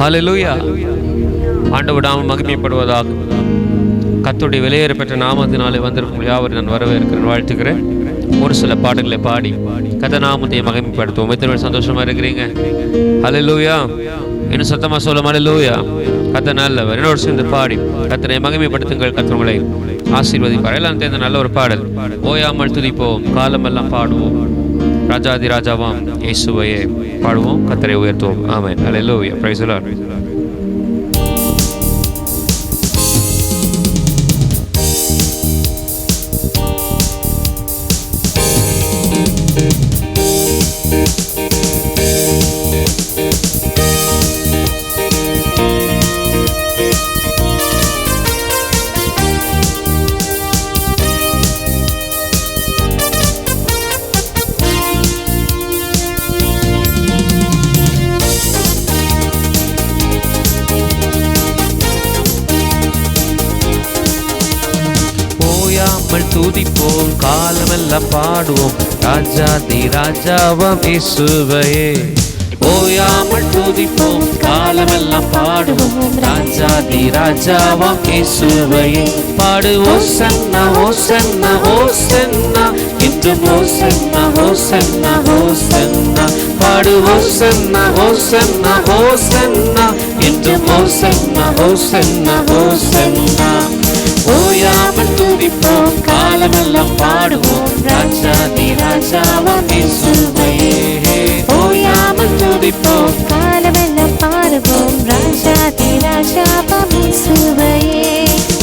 ஹல்லேலூயா. ஆண்டவர் நாமம் மகிமைப்படுவதாக. கர்த்தருடைய விலையேற பெற்ற நாமத்தினாலே வந்திருக்கும் யாவரையும் நான் வரவேற்கிறேன், வாழ்த்துக்கிறேன். ஒரு சில பாடல்களை பாடி கர்த்தர் நாமத்தை மகிமைப்படுத்துவோம். எத்தனை பேர் சந்தோஷமா இருக்கிறீங்க? ஹல்லேலூயா. இன்னும் சத்தமா சொல்ல ஹல்லேலூயா. கர்த்தர் நல்லவர். என்னோட சேர்ந்து பாடி கர்த்தரை மகிமைப்படுத்துங்கள். கர்த்தர் உங்களை ஆசீர்வதிப்பார். எல்லாம் சேர்ந்த நல்ல ஒரு பாடல். ஓயாமல் துதிப்போம், காலமெல்லாம் பாடுவோம், ராஜாதி ராஜாவாம் இயேசுவையே பாடுவோம், கர்த்தரை உயர்த்துவோம். ஆமென். ஹல்லேலூயா. Praise the Lord. துதிப்போம், காலமெல்லாம் பாடுவோம், ராஜாதி ராஜாவாம் இயேசுவையே. ஓயாமல் துதிப்போம், காலமெல்லாம் பாடுவோம், ராஜாதி ராஜாவாம் இயேசுவையே. பாடு ஓசன்னா ஓசன்னா ஓசன்னா, இன்றும் ஓசன்னா ஓசன்னா ஓசன்னா. பாடு ஓசன்னா ஓசன்னா ஓசன்னா, இன்றும் ஓசன்னா ஓசன்னா ஓசன்னா. ஓயாமல் துதிப்போம், காலமெல்லாம் பாடுவோம், ராஜாதி ராஜாவாம் இயேசுவையே. ஓயாமல் துதிப்போம், காலமெல்லாம் பாடுவோம், ராஜாதி ராஜாவாம் இயேசுவையே.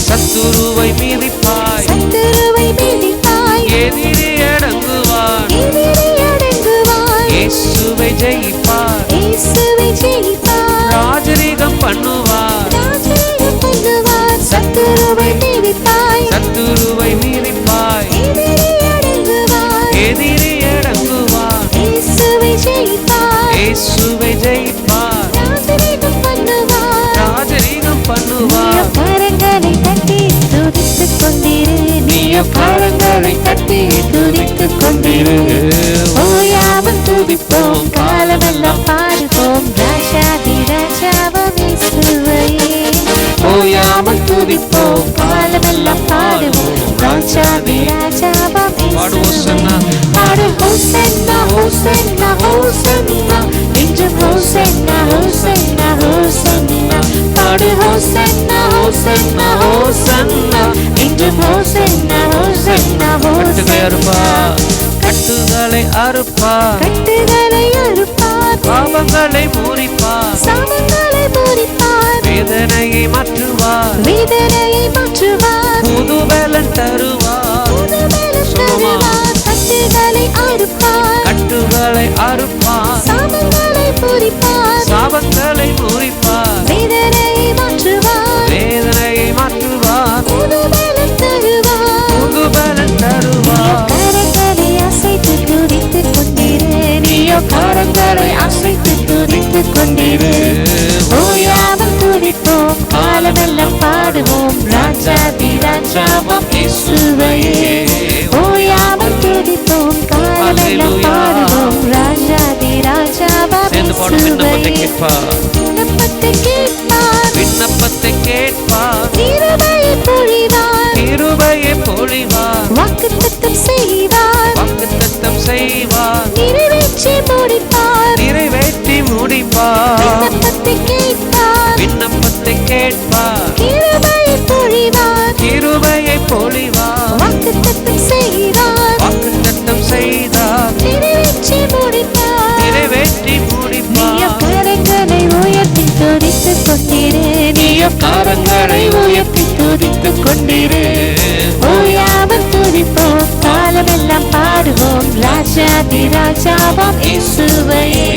சத்துருவை மீதிப்பாய், சத்துருவை மீதிப்பாய், எதிரி அடங்குவார், எதிரி அடங்குவாய். இயேசுவை ஜெயிப்பார், இயேசுவை ஜெயிப்பார். ராஜரீகம் பண்ணுவார், ராஜரீகம் பண்ணுவார். சத்துருவை மீதிப்பாய், சத்துருவை மீதிப்பாய், எதிரி அடங்குவார், எதிரி அடங்குவார். இயேசுவை ஜெயிப்பார், இயேசுவை ஜெயிப்பார், ராஜரீகம் பண்ணுவார். ராஜரீகம் பண்ணுவார். கரங்களை தட்டி துதித்துக் கொண்டிரு, நீயோ கரங்களை தட்டி துதித்துக் கொண்டிரு. ஓயாமல் துதிப்போம், காலமெல்லாம் பாடுவோம், ராஜாதி ராஜாவாம் இயேசுவையே. ஓயாமல் துதிப்போம், காலமெல்லாம் பாடுவோம், ராஜாதி ராஜாவாம் இயேசுவையே. பாடு ஹோசன்னா ஹோசன்னா ஹோசன்னா, இன்றும் ஹோசன்னா ஹோசன்னா ஹோசன்னா. பாடு ஹோசன்னா ஹோசன்னா ஹோசன்னா, இன்றும் ஹோசன்னா ஹோசன்னா ஹோசன்னா. கட்டுகளை அறுப்பார், கட்டுகளை அறுப்பார், பாவங்களை முறிப்பார், சாபங்களை முறிப்பார். வேதனையை மாற்றுவார், வேதனையை மாற்றுவார், புது பலன் தருவார். புது பலன் தருவார். கட்டுகளை அறுப்பார், கட்டுகளை அறுப்பார், சாபங்களை முறிப்பார், சாபங்களை முறிப்பார். வேதனையை மாற்றுவார், வேதனையை மாற்றுவார், புது பலன் தருவார். புது பலன் தருவார். கரங்களை அசைத்து துதித்துக் கொண்டிரு, நீயோ கரங்களை அசைத்து துதித்துக் கொண்டிரு. ஓயாமல் துதிப்போம், காலமெல்லாம் பாடுவோம், ராஜாதி ராஜாவாம் இயேசுவையே. ஓயாமல் துதிப்போம், காலமெல்லாம் பாடுவோம், ராஜாதி ராஜாவாம் சேர்ந்து பாடும். விண்ணப்பத்தை இயேசுவையே. கேட்பார், விண்ணப்பத்தை கேட்பார், விண்ணப்பத்தை கேட்பார், கிருபையை பொழிவார், கிருபையை பொழிவார், வாக்குத்தத்தம் செய்வார், வாக்குத்தத்தம் செய்வார், நிறைவேற்றி முடிப்பார். நிறைவேற்றி முடிப்பார். விண்ணப்பத்தை கேட்பார், விண்ணப்பத்தை கேட்பார், கிருபையை பொழிவார், கிருபையை பொழிவார், வாக்குத்தத்தம் செய்வார், வாக்குத்தத்தம் செய்தார், நிறைவேற்றி முடிப்பார். நிறைவேற்றி முடிப்பார். கரங்களை உயர்த்தி துதித்துக் கொண்டிரு, நீயோ கரங்களை உயர்த்தி துதித்துக் கொண்டிரு. ஓயாமல் துதிப்போம், காலமெல்லாம் பாடுவோம், ராஜாதி ராஜாவாம் இயேசுவையே.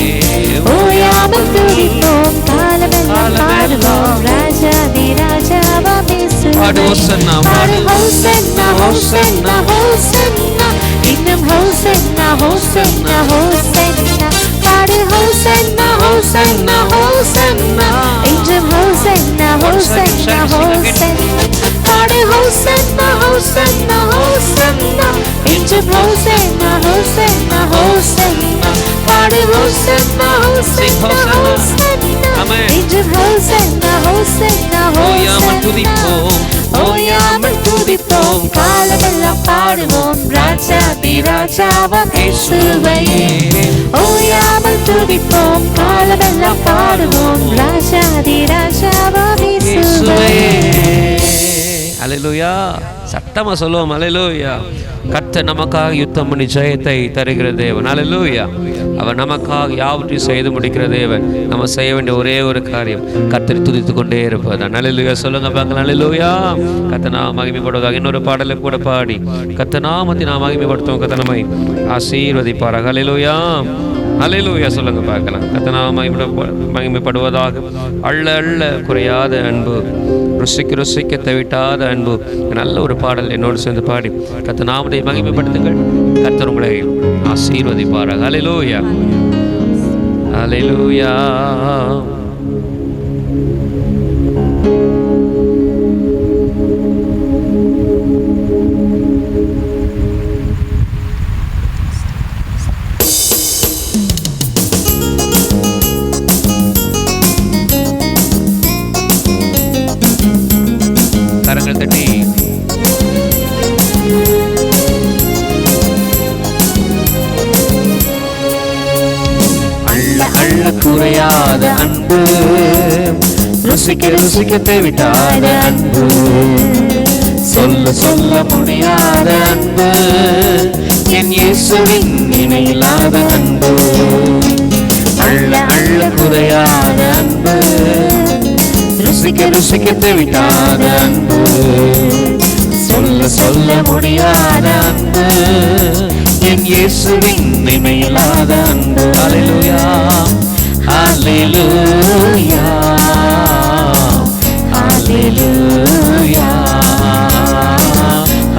ஓயாமல் துதிப்போம், காலமெல்லாம் பாடுவோம், ராஜாதி ராஜாவாம் இயேசுவையே. பாடு ஹோசன்னா, பாடு ஹோசன்னா ஹோசன்னா ஹோசன்னா, இன்னும் ஹோசன்னா ஹோசன்னா ஹோசன்னா. பாடு ஹோசன்னா ஹோசன்னா ஹோசன்னா, இன்றும் ஹோசன்னா ஹோசன்னா ஹோசன்னா. பாடு ஹோசன்னா ஹோசன்னா ஹோசன்னா, இன்றும் ஹோசன்னா ஹோசன்னா ஹோசன்னா. பாடு ஹோசன்னா ஹோசன்னா ஹோசன்னா, ஆமென். என்றும் ஹோசன்னா ஹோசன்னா ஓயாமல் துதிப்போம், ஓயாமல் துதிப்போம், காலமெல்லாம் பாடுவோம் ராஜாதி ராஜாவாம் இயேசுவையே. ஓயாமல் துதிப்போம், காலமெல்லாம் பாடுவோம் ராஜாதி ராஜாவாம் இயேசுவையே. அல்லேலூயா. சத்தமா சொல்லுவோம் அல்லேலூயா. கர்த்தர் நமக்காக யுத்தம் பண்ணி ஜெயத்தை தருகிற தேவன். அல்லேலூயா. அவர் நமக்காக யாவற்றையும் செய்து முடிக்கிற தேவன். நம்ம செய்ய வேண்டிய ஒரே ஒரு காரியம் கர்த்தரை துதித்து கொண்டே இருப்பதுதான். அல்லேலூயா சொல்லுங்க பார்க்கலாம். அல்லேலூயா. கர்த்தர் நாம் மகிமைப்படுவதாக இன்னொரு பாடலை கூட பாடி கர்த்தர் நாமத்தை நாம் மகிமைப்படுத்துவோம். கர்த்தர் நம்மை ஆசீர்வதிப்பாராக. அல்லேலூயா. அல்லேலூயா சொல்லுங்க பார்க்கலாம். கர்த்தர் நாம் மகிமைப்படுவதாக. அள்ள அள்ள குறையாத அன்பு, ருசிக்க ருசிக்க தவிட்டாத அன்பு. நல்ல ஒரு பாடல் என்னோடு சேர்ந்து பாடி கர்த்தர் நாமத்தை மகிமைப்படுத்துங்கள். கர்த்தர் உங்களை ஆசீர்வதிப்பாராக. அல்லேலூயா. அல்லேலூயா. கரங்கள் தட்டி அள்ள அள்ள குறையாத அன்பு, ருசிக்க ருசிக்க தேவிட்டாத அன்பு, சொல்ல சொல்ல முடியாத அன்பு, என் இயேசுவின் இணையில்லாத அன்பு. அள்ள அள்ள குறையாத அன்பு, ருசிக்க ருசிக்க தேவிட்டாத அன்பு, சொல்ல சொல்ல முடியாத அன்பு, என் இயேசுவின் இணையில்லாத அன்பு. அல்லேலூயா. அல்லேலூயா. அல்லேலூயா.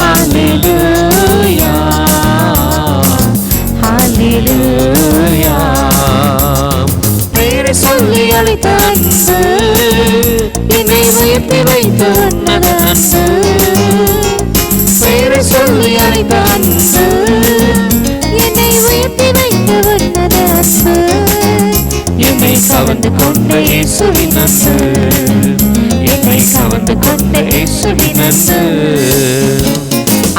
அல்லேலூயா. அல்லேலூயா. பேரை சொல்லி அழைத்த அன்பு, என்னை உயர்த்தி வைத்த உன்னத அன்பு. பேரை சொல்லி அழைத்த அன்பு, என்னை உயர்த்தி வைத்த உன்னத அன்பு. என்னை கவர்ந்து கொண்ட இயேசுவின் அன்பு, என்னை கவர்ந்து கொண்ட இயேசுவின் அன்பு.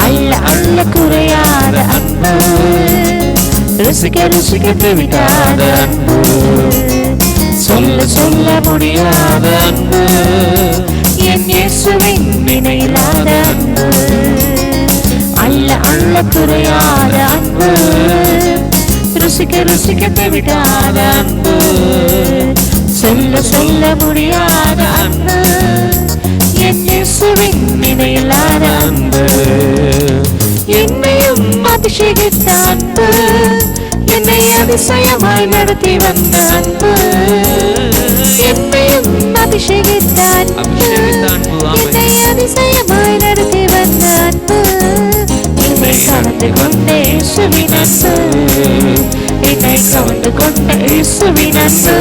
அள்ள அள்ள குறையாத அன்பு, ருசிக்க ருசிக்க தேவிட்டாத அன்பு, சொல்ல சொல்ல முடியாத அன்பு, என் இயேசுவின் இணையில்லாத அன்பு. அள்ள அள்ள குறையாத அன்பு, ருசிக்க ருசிக்க தேவிட்டாத அன்பு, சொல்ல சொல்ல முடியாத அன்பு, என் இயேசுவின் இணையில்லாத அன்பு. என்னையும் அபிஷேகித்த அன்பு, என்னை அதிசயமாய் நடத்தி வந்த அன்பு. என்னையும் அபிஷேகித்த அன்பு, என்னை அதிசயமாய் நடத்தி வந்த அன்பு. என்னை கவர்ந்து கொண்ட இயேசுவின் அன்பு, என்னை கவர்ந்து கொண்ட இயேசுவின் அன்பு.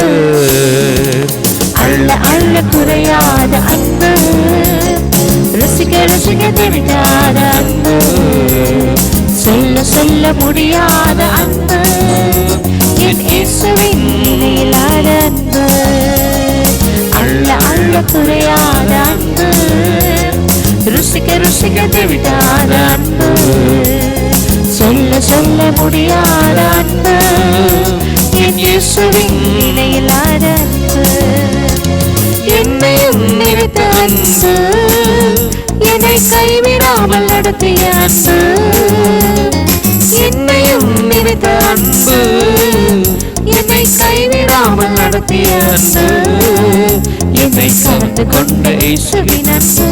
அள்ள அள்ள குறையாத அன்பு, ருசிக்க ருசிக்க தெரியாத அன்பு, சொல்ல சொல்ல முடியாத அன்பு, என் இயேசுவின் இணையில்லாத அன்பு. அள்ள அள்ள குறையாத அன்பு, ருசிக்க ருசிக்க தெரியாத அன்பு, சொல்ல சொல்ல முடியாத அன்பு, என் இயேசுவின் இணையில்லாத அன்பு. என்னையும் நினைத்த அன்பு, என்னை கைவிடாமல் நடத்திய அன்பு. என்னையும் நினைத்த அன்பு, என்னை கைவிடாமல் நடத்திய அன்பு, என்னை கவர்ந்து கொண்ட இயேசுவின் அன்பு.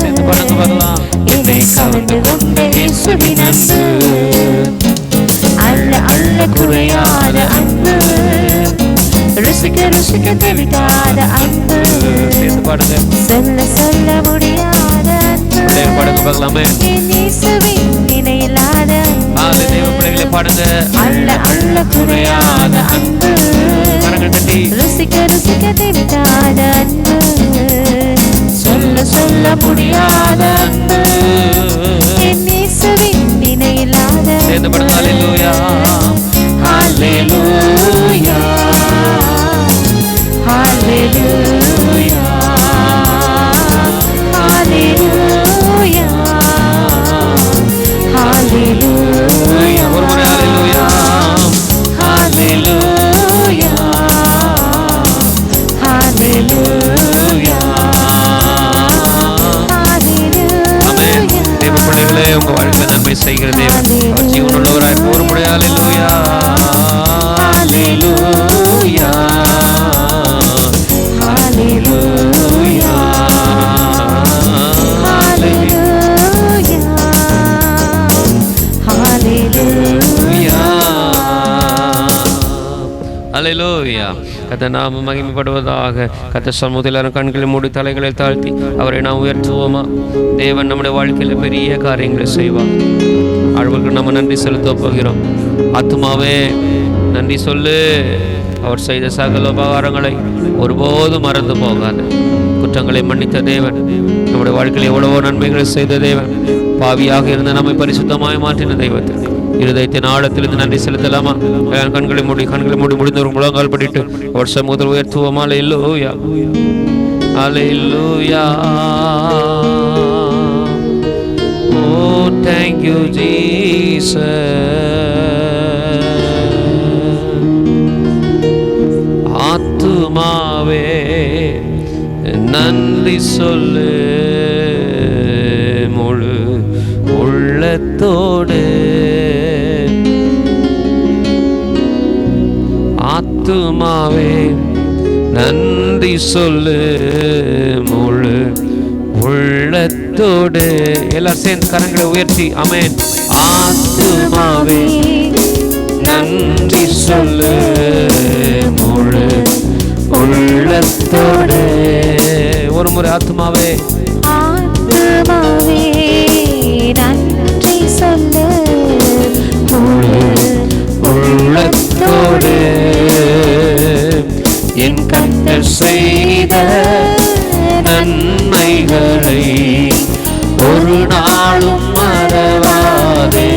என்னை கவர்ந்து கொண்ட இயேசுவின் அன்பு. அள்ள அள்ள குறையாத அன்பு, ருசிக்க ருசிக்க தெரியாத அன்பு, சொல்ல சொல்ல முடியாத அன்பு, என் இயேசுவின் இணையில்லாத அன்பு. அள்ள அள்ள குறையாத அன்பு, ருசிக்க ருசிக்க தெரியாத அன்பு, சொல்ல சொல்ல முடியாத அன்பு, என் இயேசுவின் இணையில்லாத அன்பு. அல்லேலூயா. அல்லேலூயா. பிள்ளைகளே உங்க வாழ்க்கை நன்மை செய்கிற தேவன். அவர் ஜீவனுள்ளவராய் ஒரு முறை அல்லேலூயா அல்லேலூயா அல்லேலூயா அல்லேலூயா. கர்த்தர் நாமம் மகிமைப்படுவதாக. கர்த்தர் சமூகத்தில் கண்களை மூடி தலைகளை தாழ்த்தி அவரை நாம் உயர்த்துவோமா? தேவன் நம்முடைய வாழ்க்கையில பெரிய காரியங்களை செய்வார். அவர்களுக்கு நம்ம நன்றி செலுத்த போகிறோம். ஆத்துமாவே நன்றி சொல்லு. அவர் செய்த சகல உபகாரங்களை ஒருபோதும் மறந்து போகாது. குற்றங்களை மன்னித்த தேவன், நம்முடைய வாழ்க்கையில் எவ்வளவோ நன்மைகளை செய்த தேவன், பாவியாக இருந்த நம்மை பரிசுத்தமாய் மாற்றின தெய்வத்திற்கு இருதயத்தின் ஆழத்திலிருந்து நன்றி செலுத்தலாமா? கண்களை மூடி முடிந்தவர்கள் முழங்கால் படிட்டு அவர் சமூகத்தில் உயர்த்துவோமா? அல்லேலூயா அல்லேலூயா. Oh, thank you Jesus. ஆத்துமாவே நன்றி சொல்லு முழு உள்ளத்தோடு. ஆத்துமாவே நன்றி சொல்லு முழு உள்ளத்தோடு. எல்லாரும் சேர்ந்து கரங்களை உயர்த்தி ஆமென். ஆத்துமாவே நன்றி சொல்லு முழு உள்ளத்தோடு. ஒரு முறை ஆத்துமாவே ஆத்துமாவே நன்றி சொல்லு முழு உள்ளத்தோடு. என் கர்த்தர் செய்த நன்மைகளை ஒரு நாளும் மறவாதே.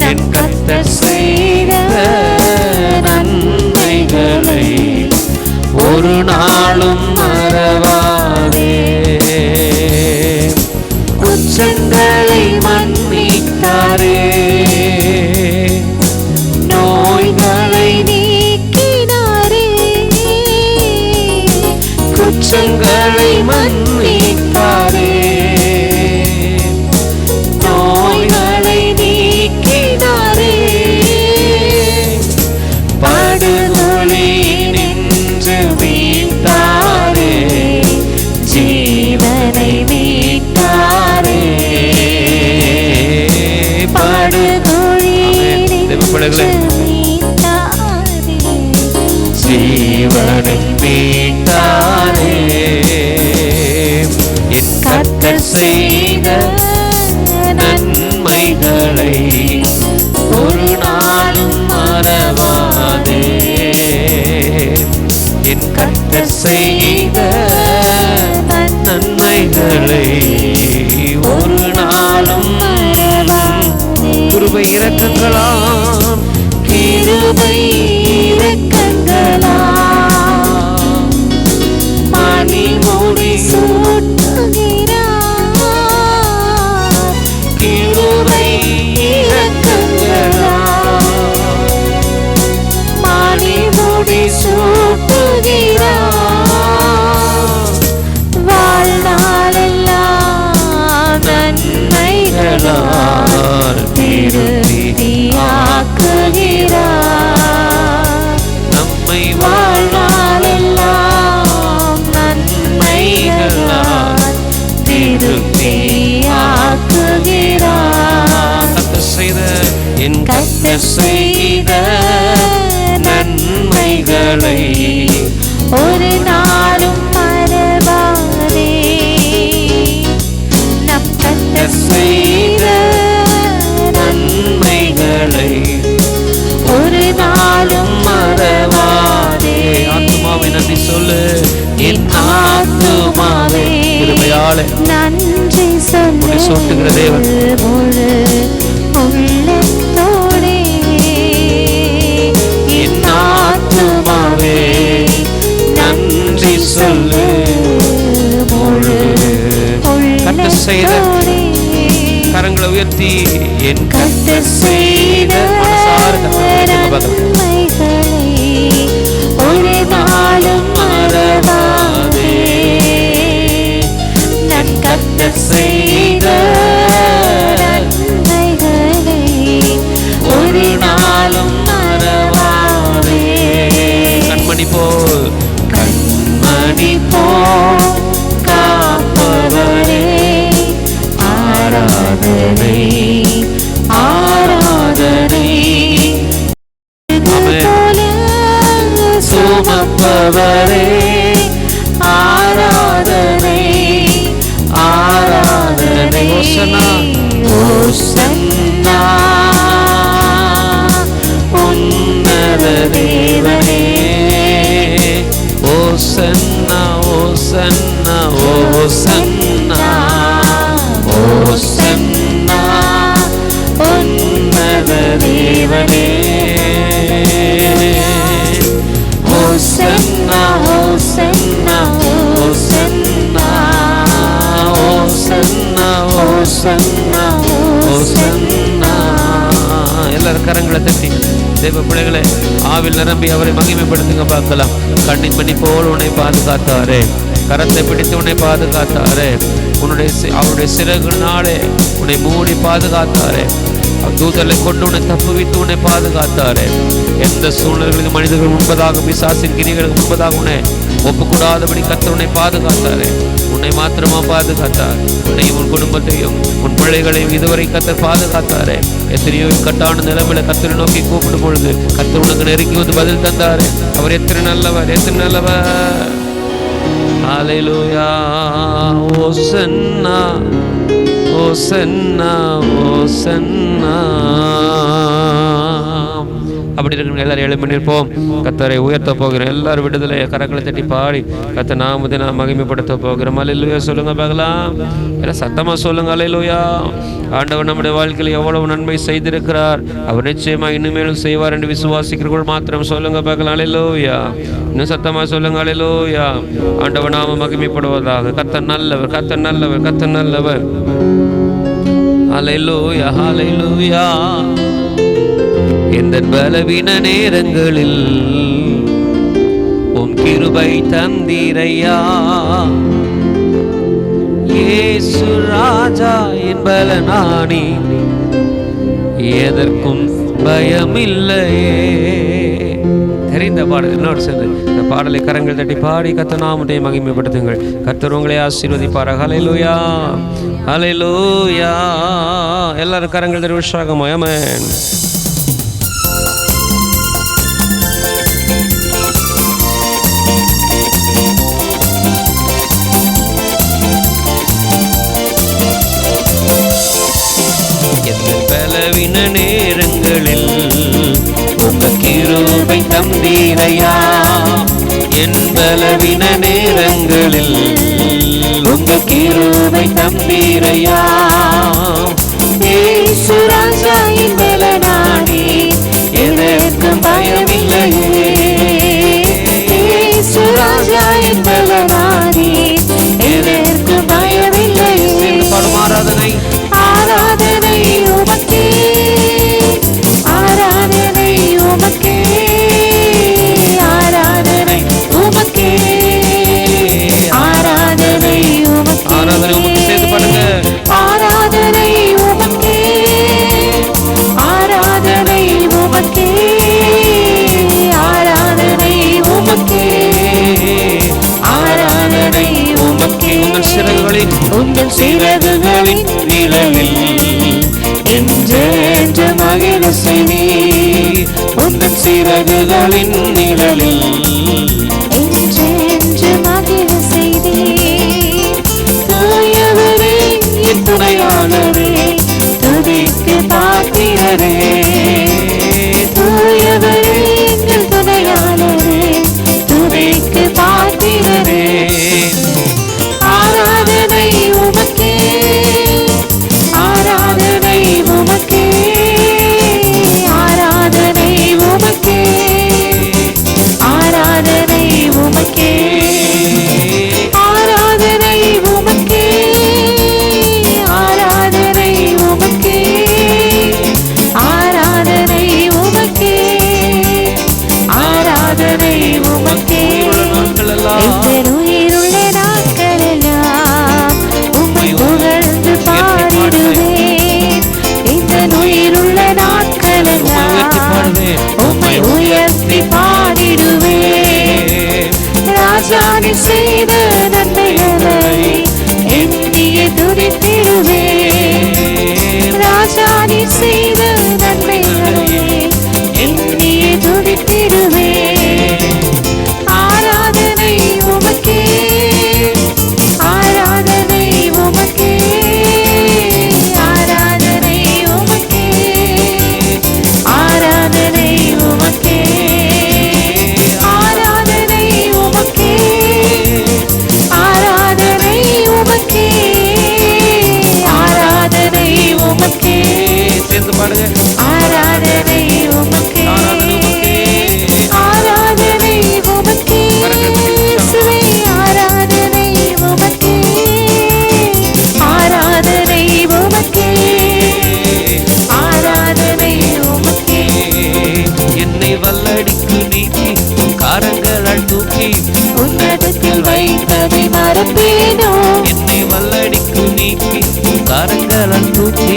என் கர்த்தர் செய்த நன்மைகளை ஒரு நாளும் மறவாதே. குற்றங்களை மன்னித்தாரே, நோய்களை நீக்கினாரே. குற்றங்களை மன்னித்தாரே, நோய்களை நீக்கினாரே. படுகொலி நின்று மீட்டாரே, ஜீவனை மீட்டாரே. படுகொலி நின்று மீட்டாரே, ஜீவனை மீட்டாரே. என் கர்த்தர் செய்த நன்மைகளை ஒரு நாளும் மறவாதே. என் கர்த்தர் செய்த நன்மைகளை ஒரு நாளும் மறவாதே. கிருபை இரக்கங்களாம், கிருபை இரக்கங்களாம் மணிமுடி சூட்டுகிறார். கிருபை இரக்கங்களாம் மணிமுடி சூட்டுகிறார். வாழ்நாளெல்லாம் நன்மைகளால் திருப்தியாக்குகிறார். நம்மை வாழ்நாளெல்லாம் நன்மைகளால் திருப்தியாக்குகிறார். கர்த்தர் செய்த என் கர்த்தர் செய்த நன்மைகளை ஒரு நாளும் மறவாதே. நம் கர்த்தர் செய்த நன்மைகளை ஒரு நாளும் மறவாதே. ஆத்துமாவே நன்றி சொல்லு. என் ஆத்துமாவே கிருபையாலே நன்றி சொல்லு. சூட்டுகிற தேவன் முழு உள்ளத்தோடே. என் ஆத்துமாவே நன்றி சொல்லு முழு. கர்த்தர் செய்த கரங்களை உயர்த்தி என் கர்த்தர் செய்த நன்மைகளை ஒரு நாளும் மறவாதே. நன் கர்த்தர் செய்த நன்மைகளை ஒரு நாளும் மறவாதே. கண்மணி போல் காப்பவரே, ஆராதனை ஆராதனை. சுமப்பவரே, ஆராதனை ஆராதனை. ஓசன்னா ஓசன்னா உன்னத தேவனே. ஓசன்னா ஓசன்னா ஓசன்னா ஓசன்னா உன்னத தேவனே. ஓசன்னா ஓசன்னா ஓசன்னா ஓசன்னா ஓசன்னா ஓசன்னா. எல்லாரும் கரங்களை தட்டி தேவ பிள்ளைகளை ஆவில் நிரம்பி அவரை மகிமைப்படுத்துங்க பார்க்கலாம். கண்ணின் மணி போல் உன்னை பாதுகாத்தாரே, கரத்தை பிடித்து உன்னை பாதுகாத்தாரே, அவருடைய சிறகுனாலே உன்னை மூடி பாதுகாத்தாரே, தூதர்களை கொண்டு உன்னை தப்புவித்து உன்னை பாதுகாத்தாரே. எந்த சூழ்நிலைகளுக்கு மனிதர்கள் முன்பதாக பிசாசின் கிரிகளுக்கு முன்பதாக உன்னை ஒப்புக்கூடாதபடி கர்த்தர் உன்னை பாதுகாத்தாரே. உன்னை மாத்திரமா பாதுகாத்தார், உன்னையும் உன் குடும்பத்தையும் உன் பிள்ளைகளையும் இதுவரை கர்த்தர் பாதுகாத்தாரே. எத்தனையோ கட்டான நிலைமையில கர்த்தரை நோக்கி கூப்பிடும் பொழுது கர்த்தர் உனக்கு நெருங்கி வந்து பதில் தந்தாரே. அவர் எத்தனை நல்லவர், எத்தனை நல்லவர். ஹல்லேலூயா. ஓசன்னா ஓசன்னா ஓசன்னா. அப்படி இருக்கிற எல்லாரும் எழுப்பி நிற்போம். கர்த்தரை உயர்த்த போகிறோம். எல்லாரும் விடுதலை கரங்களை தட்டி பாடி கர்த்தர் நாமத்தை நாம் மகிமைப்படுத்த போகிறோம். அல்லேலூயா சொல்லுங்க பார்க்கலாம். எல்லாம் சத்தமா சொல்லுங்க அல்லேலூயா. ஆண்டவர் நம்முடைய வாழ்க்கையில் எவ்வளவு நன்மை செய்திருக்கிறார், அவர் நிச்சயமா இனிமேலும் செய்வார் என்று விசுவாசிக்கிறவர்கள் மாத்திரம் சொல்லுங்க பார்க்கலாம். அல்லேலூயா. இன்னும் சத்தமா சொல்லுங்க அல்லேலூயா. ஆண்டவர் நாம மகிமைப்படுவதாக. கர்த்தர் நல்லவர், கர்த்தர் நல்லவர், கர்த்தர் நல்லவர். அல்லேலூயா அல்லேலூயா. எந்த பலவீன நேரங்களில் உம் கிருபை தந்தீரையா. இயேசு ராஜா என் பலனானி, எதற்கும் பயமில்லையே. தெரிந்த பாடல் என்னோடு சேர்ந்து இந்த பாடலை கரங்கள் தட்டி பாடி கர்த்தர் நாமத்தை மகிமைப்படுத்துங்கள். கர்த்தர் உங்களை ஆசீர்வதிப்பார். ஹல்லேலூயா ஹல்லேலூயா. எல்லாரும் கரங்கள் தட்டி உற்சாகமாய் ஆமென். பலவீன நேரங்களில் உங்க கிருபை தந்தீரையா. என் பலவீன நேரங்களில் உங்க கிருபை தந்தீரையா. இயேசு ராஜா என் பலனானி, எதற்கும் பயமில்லையே. இயேசு ராஜா என் பலனானி, எதற்கும் பயமில்லையே. ஆராதனை ஆராதனை உமக்கே, ஆராதனை உமக்கே, ஆராதனை உமக்கே, ஆராதனை உமக்கே. ஆராதனை உமக்கு சேர்த்து பாடுங்க. ஆராதனை உமக்கே, ஆராதனை உமக்கே, ஆராதனை உமக்கே, ஆராதனை உமக்கே. உங்கள் சிறகுகளின் நிழலில் என்றென்று மகிழ செய்தீர். உங்கள் சிறகுகளின் நிழலில் என்றென்று மகிழ செய்தீர். தூயவரே என் துணையாளரே, துதிக்கு பாத்திரரே. தூயவரே எங்கள் துணையாளரே, துதிக்கு பாத்திரரே. ஆராதனை உமக்கே, ஆராதனை உமக்கே, ஆராதனை உமக்கே, ஆராதனை உமக்கே, ஆராதனை உமக்கே, ஆராதனை மறப்பேனோ? என்னை வல்லடிக்கு நீக்கி கரங்களால் தூக்கி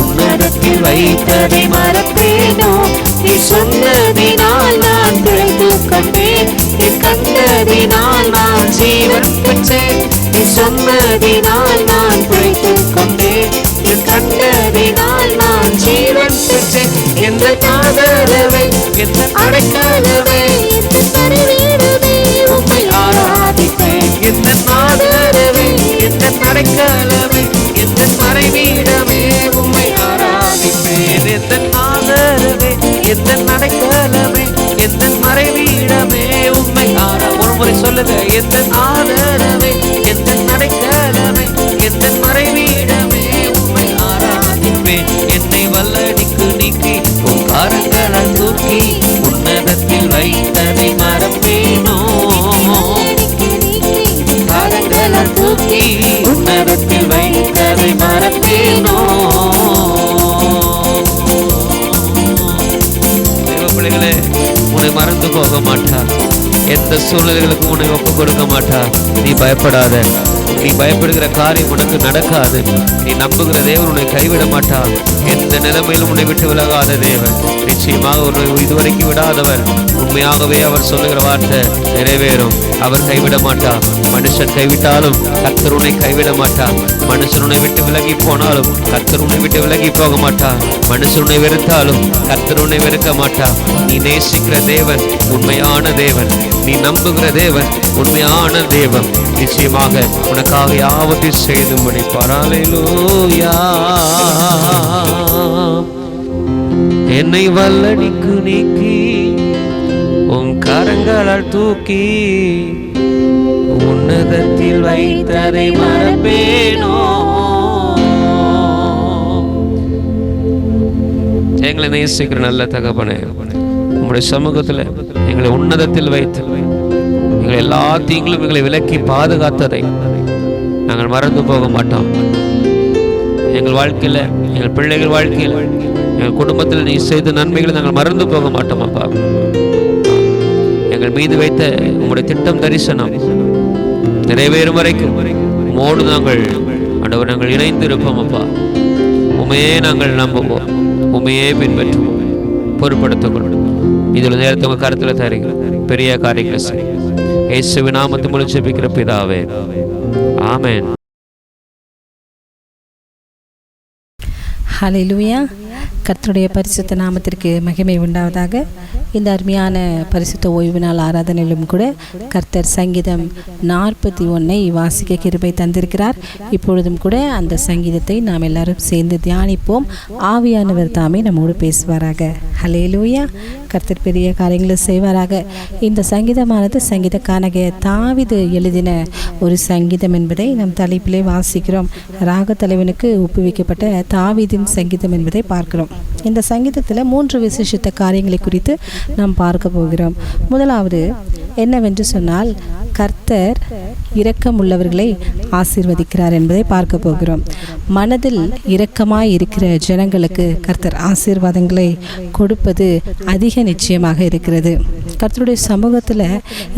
உன்னதத்தில் வைத்ததை மறப்பேனோ? நீ சொன்னதினால் நான் பிழைத்துக் கொண்டேன், நீ கண்டதினால் நான் ஜீவன் பெற்றேன். நீ சொன்னதினால் நான் பிழைத்துக் கொண்டேன், நீ கண்டதினால் நான் ஜீவன் பெற்றேன். எந்த ஆதரவை, எந்த அடைக்கலமே, எந்த பரிவீடமே உம்மை ஆராதிப்பேன். எந்த ஆதரவை, எந்த அடைக்கலமே, எந்த மறைவீடமே உம்மை ஆராதிப்பேன். எந்த ஆதரவே, எந்த அடைக்கலமே, எந்த மறைவீடமே உம்மை ஒரு முறை சொல்லுங்க. எந்த ஆதரவே, எந்த அடைக்கலமே, எந்த மறைவீடமே உம்மை ஆராதிப்பேன். என்னை வல்லடிக்கு நீக்கி உன் கரங்களால் தூக்கி உன்னதத்தில் வைத்ததை மறப்பேனோ? கரங்களால் தூக்கி உன்னதத்தில் வைத்ததை மறப்பேனோ? பிள்ளைகளே, உன்னை மறந்து போக மாட்டார். எந்த சூழ்நிலைகளுக்கும் உன்னை ஒப்பு கொடுக்க மாட்டார். நீ பயப்படாத. நீ பயப்படுகிற காரியம் உனக்கு நடக்காது. நீ நம்புகிற தேவன் உன்னை கைவிட மாட்டார். எந்த நிலைமையிலும் உன்னை விட்டு விலகாத தேவன். நிச்சயமாக உன்னை இதுவரைக்கும் விடாதவர். உண்மையாகவே அவர் சொல்லுகிற வார்த்தை நிறைவேறும். அவர் கைவிட மாட்டார். மனுஷன் கைவிட்டாலும் கர்த்தர் உன்னை கைவிட மாட்டார். மனுஷன் உன்னை விட்டு விலகி போனாலும் கர்த்தர் உன்னை விட்டு விலகி போக மாட்டார். மனுஷன் உன்னை வெறுத்தாலும் கர்த்தர் உன்னை வெறுக்க மாட்டார். நீ நேசிக்கிற தேவன் உண்மையான தேவன். நீ நம்புகிற தேவன் உண்மையான தேவன். நிச்சயமாக உனக்காக யாவற்றையும் செய்து முடிப்பார். அல்லேலூயா. என்னை வல்லடிக்கு நீக்கி உன் கரங்களால் தூக்கி உன்னதத்தில் வைத்ததை மறப்பேனோ? எங்களை நேசிக்கிற நல்ல தகப்பனே, உங்களுடைய சமூகத்தில் எங்களை உன்னதத்தில் வைத்து எங்களை எல்லா தீங்களும் எங்களை விலக்கி பாதுகாத்ததை நாங்கள் மறந்து போக மாட்டோம். எங்கள் வாழ்க்கையில், எங்கள் பிள்ளைகள் வாழ்க்கையில், எங்கள் குடும்பத்தில் நீ செய்த நன்மைகளை நாங்கள் மறந்து போக மாட்டோம் அப்பா. எங்கள் மீது வைத்த உங்களுடைய திட்டம் தரிசனம் நிறைவேறும் வரைக்கும் உம்மோடு நாங்கள் ஆண்டவர் நாங்கள் இணைந்து இருப்போம் அப்பா. உமையே நாங்கள் நம்புவோம், உமையே பின்பற்றுவோம், பொறுப்படுத்திக் கொள்வோம். இதில் நேரத்தை உங்கள் கருத்தில் தருகிறோம். பெரிய காரியங்களை செய்யும் இயேசுவின் நாமத்தில் மூலம் ஜெபிக்கிற பிதாவே, ஆமென். ஹல்லேலூயா. கர்த்தருடைய பரிசுத்த நாமத்திற்கு மகிமை உண்டாவதாக. இந்த அருமையான பரிசுத்த ஓய்வு நாள் ஆராதனையிலும் கூட கர்த்தர் சங்கீதம் 41 வாசிக்க கிருபை தந்திருக்கிறார். இப்பொழுதும் கூட அந்த சங்கீதத்தை நாம் எல்லாரும் சேர்ந்து தியானிப்போம். ஆவியானவர் தாமே நம்மோடு பேசுவாராக. ஹல்லேலூயா. கர்த்தர் பெரிய காரியங்களை செய்வாராக. இந்த சங்கீதமானது சங்கீதக்காரனாகிய தாவீது எழுதின ஒரு சங்கீதம் என்பதை நம் தலைப்பிலே வாசிக்கிறோம். ராக தலைவனுக்கு ஒப்புவிக்கப்பட்ட தாவீதின் சங்கீதம் என்பதை பார்க்கிறோம். இந்த சங்கீதத்தில் 3 விசேஷித்த காரியங்களை குறித்து நாம் பார்க்க போகிறோம். முதலாவது என்னவென்று சொன்னால், கர்த்தர் இரக்கம் உள்ளவர்களை ஆசீர்வதிக்கிறார் என்பதை பார்க்க போகிறோம். மனதில் இரக்கமாய் இருக்கிற ஜனங்களுக்கு கர்த்தர் ஆசீர்வாதங்களை கொடுப்பது அதிக நிச்சயமாக இருக்கிறது. கர்த்தருடைய சமூகத்தில்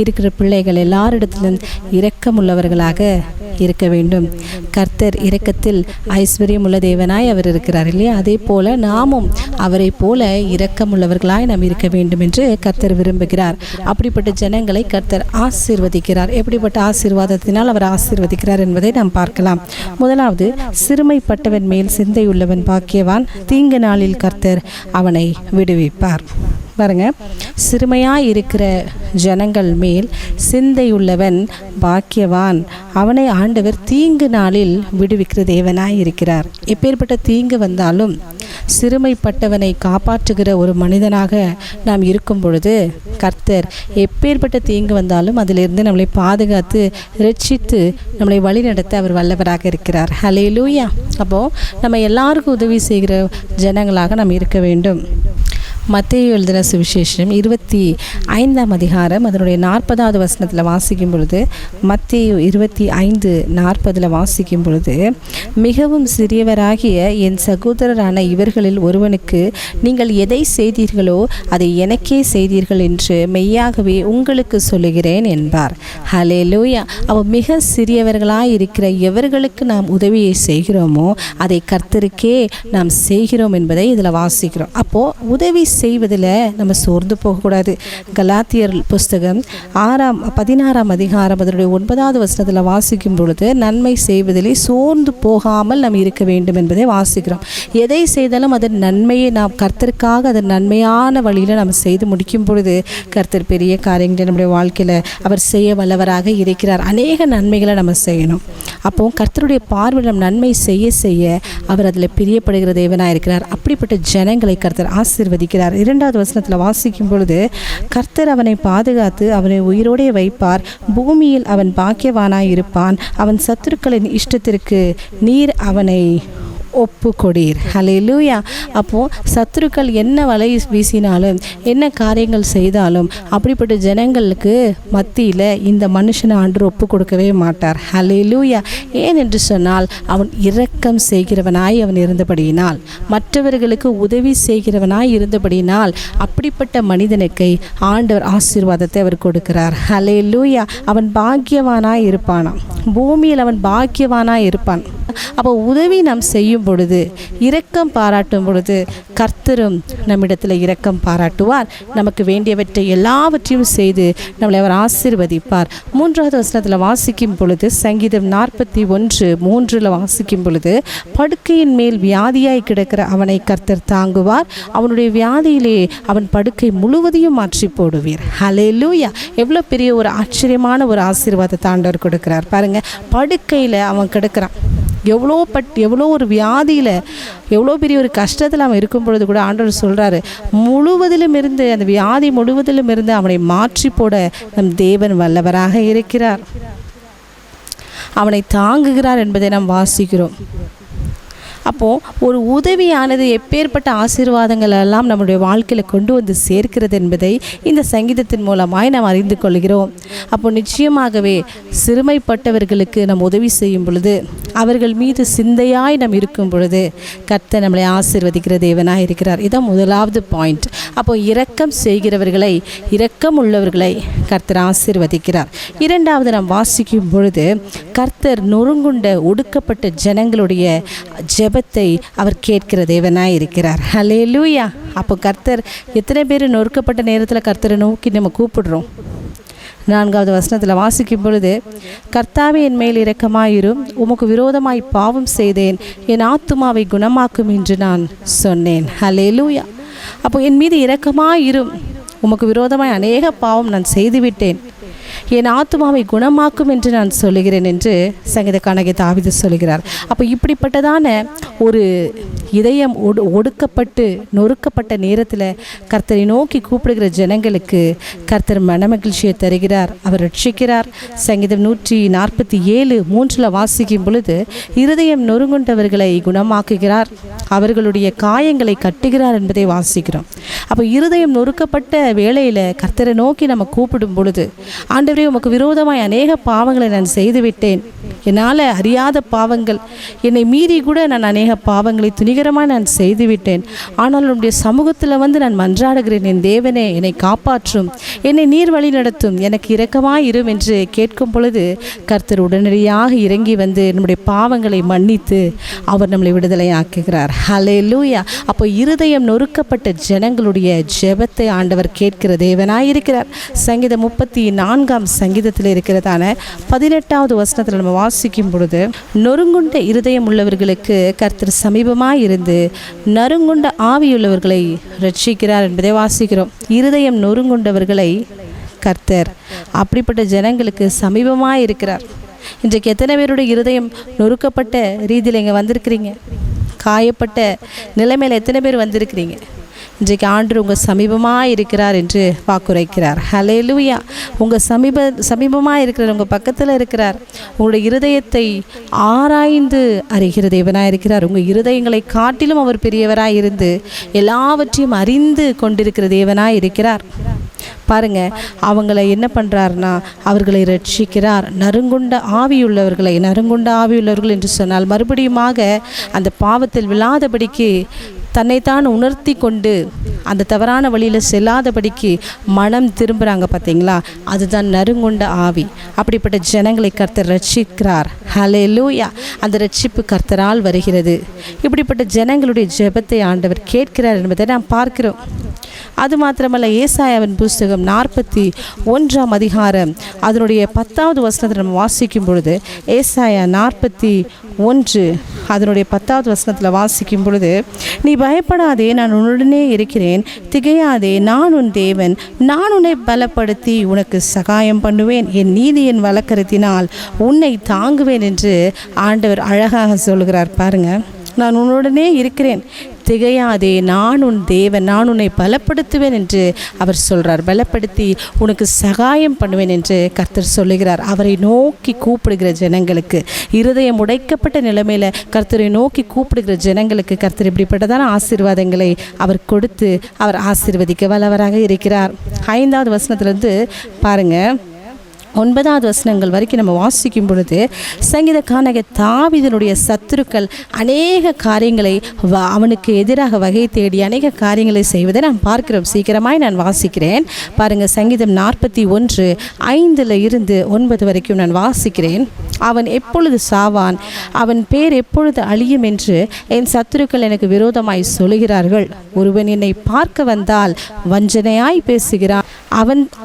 இருக்கிற பிள்ளைகள் எல்லாரிடத்திலும் இரக்கம் உள்ளவர்களாக இருக்க வேண்டும். கர்த்தர் இரக்கத்தில் ஐஸ்வர்யம் உள்ள தேவனாய் அவர் இருக்கிறார் இல்லையா? அதே போல நாமும் அவரை போல இரக்கம் உள்ளவர்களாய் நாம் இருக்க வேண்டும் என்று கர்த்தர் விரும்புகிறார். அப்படிப்பட்ட ஜனங்களை கர்த்தர் ஆசீர்வதிக்கிறார். எப்படிப்பட்ட ஆசீர்வாதத்தினால் அவர் ஆசீர்வதிக்கிறார் என்பதை நாம் பார்க்கலாம். முதலாவது, சிறுமைப்பட்டவன் மேல் சிந்தை உள்ளவன் பாக்கியவான், தீங்கு நாளில் கர்த்தர் அவனை விடுவிப்பார். பாருங்க, சிறுமையாய் இருக்கிற ஜனங்கள் மேல் சிந்தையுள்ளவன் பாக்கியவான், அவனை ஆண்டவர் தீங்கு நாளில் விடுவிக்கிற தேவனாய் இருக்கிறார். எப்பேற்பட்ட தீங்கு வந்தாலும் சிறுமைப்பட்டவனை காப்பாற்றுகிற ஒரு மனிதனாக நாம் இருக்கும் பொழுது கர்த்தர் எப்பேற்பட்ட தீங்கு வந்தாலும் அதிலிருந்து நம்மளை பாதுகாத்து ரட்சித்து நம்மளை வழிநடத்த அவர் வல்லவராக இருக்கிறார். ஹல்லேலூயா. அப்போது நம்ம எல்லாருக்கும் உதவி செய்கிற ஜனங்களாக நாம் இருக்க வேண்டும். மத்தேயு எழுதின சுவிசேஷம் 25 5ஆம் அதிகாரம் அதனுடைய 40வது வசனத்தில் வாசிக்கும் பொழுது, மத்தேயு 25:40 வாசிக்கும் பொழுது, மிகவும் சிறியவராகிய என் சகோதரரான இவர்களில் ஒருவனுக்கு நீங்கள் எதை செய்தீர்களோ அதை எனக்கே செய்தீர்கள் என்று மெய்யாகவே உங்களுக்கு சொல்லுகிறேன் என்பார். ஹல்லேலூயா. அவ மிக சிறியவர்களாய் இருக்கிற எவர்களுக்கு நாம் உதவியை செய்கிறோமோ அதை கர்த்தருக்கே நாம் செய்கிறோம் என்பதை இதில் வாசிக்கிறோம். அப்போது உதவி செய்வதில் நம்ம சோர்ந்து போகக்கூடாது. கலாத்தியர் புஸ்தகம் 16ஆம் அதிகாரம் அதனுடைய 9வது வசனத்தில் வாசிக்கும் பொழுது, நன்மை செய்வதிலே சோர்ந்து போகாமல் நாம் இருக்க வேண்டும் என்பதை வாசிக்கிறோம். எதை செய்தாலும் அதன் நன்மையை நாம் கர்த்தருக்காக அதன் நன்மையான வழியில் நாம் செய்து முடிக்கும் பொழுது கர்த்தர் பெரிய காரியங்களை நம்முடைய வாழ்க்கையில் அவர் செய்ய வல்லவராக இருக்கிறார். அநேக நன்மைகளை நம்ம செய்யணும். அப்போ கர்த்தருடைய பார்வையில் நம் நன்மை செய்ய செய்ய அவர் அதில் பிரியப்படுகிற தேவனாக இருக்கிறார். அப்படிப்பட்ட ஜனங்களை கர்த்தர் ஆசீர்வதிக்கிறார். 2வது வசனத்தில் வாசிக்கும் பொழுது, கர்த்தர் அவனை பாதுகாத்து அவனை உயிரோடே வைப்பார், பூமியில் அவன் பாக்கியவானாய் இருப்பான், அவன் சத்துருக்களின் இஷ்டத்திற்கு நீர் அவனை ஒப்பு கொடீர். ஹல்லேலூயா. அப்போது சத்துருக்கள் என்ன வலை வீசினாலும் என்ன காரியங்கள் செய்தாலும் அப்படிப்பட்ட ஜனங்களுக்கு மத்தியில் இந்த மனுஷனை ஆண்டு ஒப்பு கொடுக்கவே மாட்டார். ஹல்லேலூயா. ஏன் என்று சொன்னால் அவன் இரக்கம் செய்கிறவனாய் அவன் இருந்தபடியினால், மற்றவர்களுக்கு உதவி செய்கிறவனாய் இருந்தபடியினால் அப்படிப்பட்ட மனிதனுக்கு ஆண்டவர் ஆசீர்வாதத்தை அவர் கொடுக்கிறார். ஹல்லேலூயா. அவன் பாக்கியவானாய் இருப்பானாம், பூமியில் அவன் பாக்கியவானாய் இருப்பான். அப்போ உதவி நாம் செய்யும் பொழுது, இரக்கம் பாராட்டும் பொழுது கர்த்தரும் நம்மிடத்தில் இரக்கம் பாராட்டுவார். நமக்கு வேண்டியவற்றை எல்லாவற்றையும் செய்து நம்மளை அவர் ஆசீர்வதிப்பார். 3வது வசனத்தில் வாசிக்கும் பொழுது, சங்கீதம் 41:3 வாசிக்கும் பொழுது, படுக்கையின் மேல் வியாதியாய் கிடக்கிற அவனை கர்த்தர் தாங்குவார், அவனுடைய வியாதியிலே அவன் படுக்கை முழுவதையும் மாற்றி போடுவீர். ஹல்லேலூயா. எவ்வளோ பெரிய ஒரு ஆச்சரியமான ஒரு ஆசீர்வாதத்தை ஆண்டவர் கொடுக்கிறார் பாருங்க. படுக்கையில் அவன் கிடக்கிறான், எவ்வளோ ஒரு வியாதியில் எவ்வளோ பெரிய ஒரு கஷ்டத்தில் அவன் இருக்கும் பொழுது கூட ஆண்டவர் சொல்கிறாரு, முழுவதிலும் இருந்து அந்த வியாதி முழுவதிலும் இருந்து அவனை மாற்றி போட நம் தேவன் வல்லவராக இருக்கிறார். அவனை தாங்குகிறார் என்பதை நாம் வாசிக்கிறோம். அப்போது ஒரு உதவியானது எப்பேற்பட்ட ஆசீர்வாதங்கள் எல்லாம் நம்முடைய வாழ்க்கையில் கொண்டு வந்து சேர்க்கிறது என்பதை இந்த சங்கீதத்தின் மூலமாய் நாம் அறிந்து கொள்கிறோம். அப்போ நிச்சயமாகவே சிறுமைப்பட்டவர்களுக்கு நாம் உதவி செய்யும் பொழுது, அவர்கள் மீது சிந்தையாய் நாம் இருக்கும் பொழுது கர்த்தர் நம்மளை ஆசீர்வதிக்கிற தேவனாக இருக்கிறார். இதான் முதலாவது பாயிண்ட். அப்போ இரக்கம் செய்கிறவர்களை, இரக்கம் உள்ளவர்களை கர்த்தர் ஆசீர்வதிக்கிறார். 2வது நாம் வாசிக்கும் பொழுது, கர்த்தர் நொறுங்குண்ட ஒடுக்கப்பட்ட ஜனங்களுடைய ஜெபத்தை அவர் கேட்கிற தேவனாய் இருக்கிறார். ஹல்லேலூயா. அப்போ கர்த்தர் எத்தனை பேர் நொறுக்கப்பட்ட நேரத்தில் கர்த்தரை நோக்கி நம்ம கூப்பிடுறோம்? 4வது வசனத்தில் வாசிக்கும் பொழுது, கர்த்தாவே என் மேல் இரக்கமாயிரும், உமக்கு விரோதமாய் பாவம் செய்தேன், என் ஆத்துமாவை குணமாக்கும் என்று நான் சொன்னேன். ஹல்லேலூயா. அப்போ என் மீது இரக்கமாயிரும், உமக்கு விரோதமாய் அநேக பாவம் நான் செய்துவிட்டேன், என் ஆத்துமாவை குணமாக்கும் என்று நான் சொல்லுகிறேன் என்று சங்கீதக்காரனாகிய தாவீது சொல்கிறார். அப்போ இப்படிப்பட்டதான ஒரு இதயம் ஒடுக்கப்பட்டு நொறுக்கப்பட்ட நேரத்தில் கர்த்தரை நோக்கி கூப்பிடுகிற ஜனங்களுக்கு கர்த்தர் மனமகிழ்ச்சியை தருகிறார், அவர் ரட்சிக்கிறார். சங்கீதம் 147:3 வாசிக்கும் பொழுது, இருதயம் நொறுங்குண்டவர்களை குணமாக்குகிறார், அவர்களுடைய காயங்களை கட்டுகிறார் என்பதை வாசிக்கிறோம். அப்போ இருதயம் நொறுக்கப்பட்ட வேளையில் கர்த்தரை நோக்கி நம்ம கூப்பிடும் பொழுது, ஆண்டவரே உமக்கு விரோதமாய் அநேக பாவங்களை நான் செய்துவிட்டேன், என்னால் அறியாத பாவங்கள், என்னை மீறி கூட நான் அநேக பாவங்களை துணிகரமாக நான் செய்துவிட்டேன், ஆனால் உன்னுடைய சமூகத்தில் வந்து நான் மன்றாடுகிறேன், என் தேவனே என்னை காப்பாற்றும், என்னை நீர் வழி நடத்தும், எனக்கு இரக்கமாய் இரும் என்று கேட்கும் பொழுது கர்த்தர் உடனடியாக இறங்கி வந்து நம்முடைய பாவங்களை மன்னித்து அவர் நம்மளை விடுதலை ஆக்குகிறார். ஹல்லேலூயா. அப்போ இருதயம் நொறுக்கப்பட்ட ஜனங்களுடைய ஜெபத்தை ஆண்டவர் கேட்கிற தேவனாயிருக்கிறார். சங்கீதம் 34 சங்கீதத்தில் இருக்கிறதான 18வது வசனத்தில் நம்ம வாசிக்கும் பொழுது, நொறுங்குண்ட இருதயம் உள்ளவர்களுக்கு கர்த்தர் சமீபமாய் இருந்து நறுங்குண்ட ஆவியுள்ளவர்களை ரட்சிக்கிறார் என்பதை வாசிக்கிறோம். இருதயம் நொறுங்குண்டவர்களை கர்த்தர் அப்படிப்பட்ட ஜனங்களுக்கு சமீபமாய் இருக்கிறார். இன்றைக்கு எத்தனை பேருடைய இருதயம் நொறுக்கப்பட்ட ரீதியில் இங்கே வந்திருக்கிறீங்க? காயப்பட்ட நிலைமையில் எத்தனை பேர் வந்திருக்கிறீங்க? இன்றைக்கு ஆண்டவர் உங்கள் சமீபமாக இருக்கிறார் என்று வாக்குரைக்கிறார். ஹல்லேலூயா. உங்கள் சமீபமாக இருக்கிறார், உங்கள் பக்கத்தில் இருக்கிறார். உங்களுடைய இருதயத்தை ஆராய்ந்து அறிகிற தேவனாக இருக்கிறார். உங்கள் இருதயங்களை காட்டிலும் அவர் பெரியவராக இருந்து எல்லாவற்றையும் அறிந்து கொண்டிருக்கிற தேவனாக இருக்கிறார். பாருங்க, அவங்கள என்ன பண்ணுறாருனா அவர்களை ரட்சிக்கிறார். நறுங்குண்ட ஆவியுள்ளவர்கள் என்று சொன்னால் மறுபடியுமாக அந்த பாவத்தில் விழாதபடிக்கு தன்னைத்தான் உணர்த்தி கொண்டு அந்த தவறான வழியில் செல்லாதபடிக்கு மனம் திரும்புகிறாங்க பார்த்தீங்களா, அதுதான் நறுங்குண்ட ஆவி. அப்படிப்பட்ட ஜனங்களை கர்த்தர் ரட்சிக்கிறார். ஹல்லேலூயா. அந்த ரட்சிப்பு கர்த்தரால் வருகிறது. இப்படிப்பட்ட ஜனங்களுடைய ஜெபத்தை ஆண்டவர் கேட்கிறார் என்பதை நாம் பார்க்கிறோம். அது மாத்திரமல்ல, ஏசாயாவின் புஸ்தகம் 41ஆம் அதிகாரம் அதனுடைய 10வது வசனத்தை நம்ம வாசிக்கும் பொழுது, ஏசாயா 41 அதனுடைய 10வது வசனத்தில் வாசிக்கும் பொழுது, நீ பயப்படாதே, நான் உன்னுடனே இருக்கிறேன், திகையாதே, நான் உன் தேவன், நான் உன்னை பலப்படுத்தி உனக்கு சகாயம் பண்ணுவேன், என் நீதியின் வலக்கரத்தினால் உன்னை தாங்குவேன் என்று ஆண்டவர் அழகாக சொல்கிறார். பாருங்க, நான் உன்னுடனே இருக்கிறேன், திகையாதே, நான் உன் தேவன், நான் உன்னை பலப்படுத்துவேன் என்று அவர் சொல்கிறார். பலப்படுத்தி உனக்கு சகாயம் பண்ணுவேன் என்று கர்த்தர் சொல்லுகிறார். அவரை நோக்கி கூப்பிடுகிற ஜனங்களுக்கு, இருதயம் உடைக்கப்பட்ட நிலைமையில் கர்த்தரை நோக்கி கூப்பிடுகிற ஜனங்களுக்கு கர்த்தர் இப்படிப்பட்டதான ஆசீர்வாதங்களை அவர் கொடுத்து அவர் ஆசீர்வதிக்க வல்லவராக இருக்கிறார். 5வது வசனத்திலிருந்து பாருங்கள், 9வது வசனங்கள் வரைக்கும் நம்ம வாசிக்கும் பொழுது, சங்கீதக்காரனாகிய தாவீதினுடைய சத்துருக்கள் அநேக காரியங்களை அவனுக்கு எதிராக வகை தேடி அநேக காரியங்களை செய்வதை நாம் பார்க்கிறோம். சீக்கிரமாய் நான் வாசிக்கிறேன் பாருங்கள். சங்கீதம் 41:5 வரைக்கும் நான் வாசிக்கிறேன். அவன் எப்பொழுது சாவான், அவன் பேர் எப்பொழுது அழியும் என்று என் சத்துருக்கள் எனக்கு விரோதமாய் சொல்லுகிறார்கள். ஒருவன் என்னை பார்க்க வந்தால் வஞ்சனையாய் பேசுகிறான்.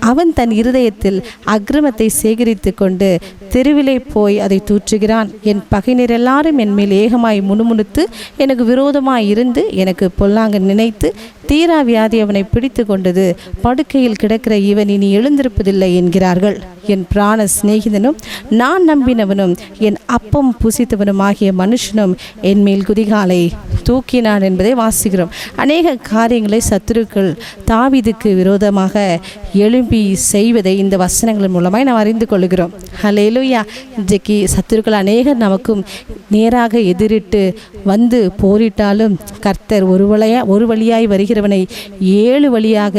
அவன் தன் இருதயத்தில் அக்கிரமத்தை சேகரித்து கொண்டு தெருவிலே போய் அதை தூற்றுகிறான். என் பகைஞர் எல்லாரும் என் மேல் ஏகமாய் முணுமுணுத்து எனக்கு விரோதமாய் இருந்து எனக்கு பொல்லாங்க நினைத்து தீரா வியாதி அவனை பிடித்து கொண்டது. படுக்கையில் கிடக்கிற இவன் இனி எழுந்திருப்பதில்லை என்கிறார்கள். என் பிராண சிநேகிதனும் நான் நம்பினவனும் என் அப்பம் புசித்தவனுமாகிய மனுஷனும் என் மேல் குதிகாலை தூக்கினான் என்பதை வாசிக்கிறோம். அநேக காரியங்களை சத்துருக்கள் தாவீதுக்கு விரோதமாக எழும்பி செய்வதை இந்த வசனங்கள் மூலமாய் நாம் அறிந்து கொள்கிறோம். ஹல்லேலூயா. இன்றைக்கு சத்துருக்கள் அநேகர் நமக்கும் நேராக எதிரிட்டு வந்து போரிட்டாலும் கர்த்தர் ஒரு வழியாய் வருகிறவனை 7 வழியாக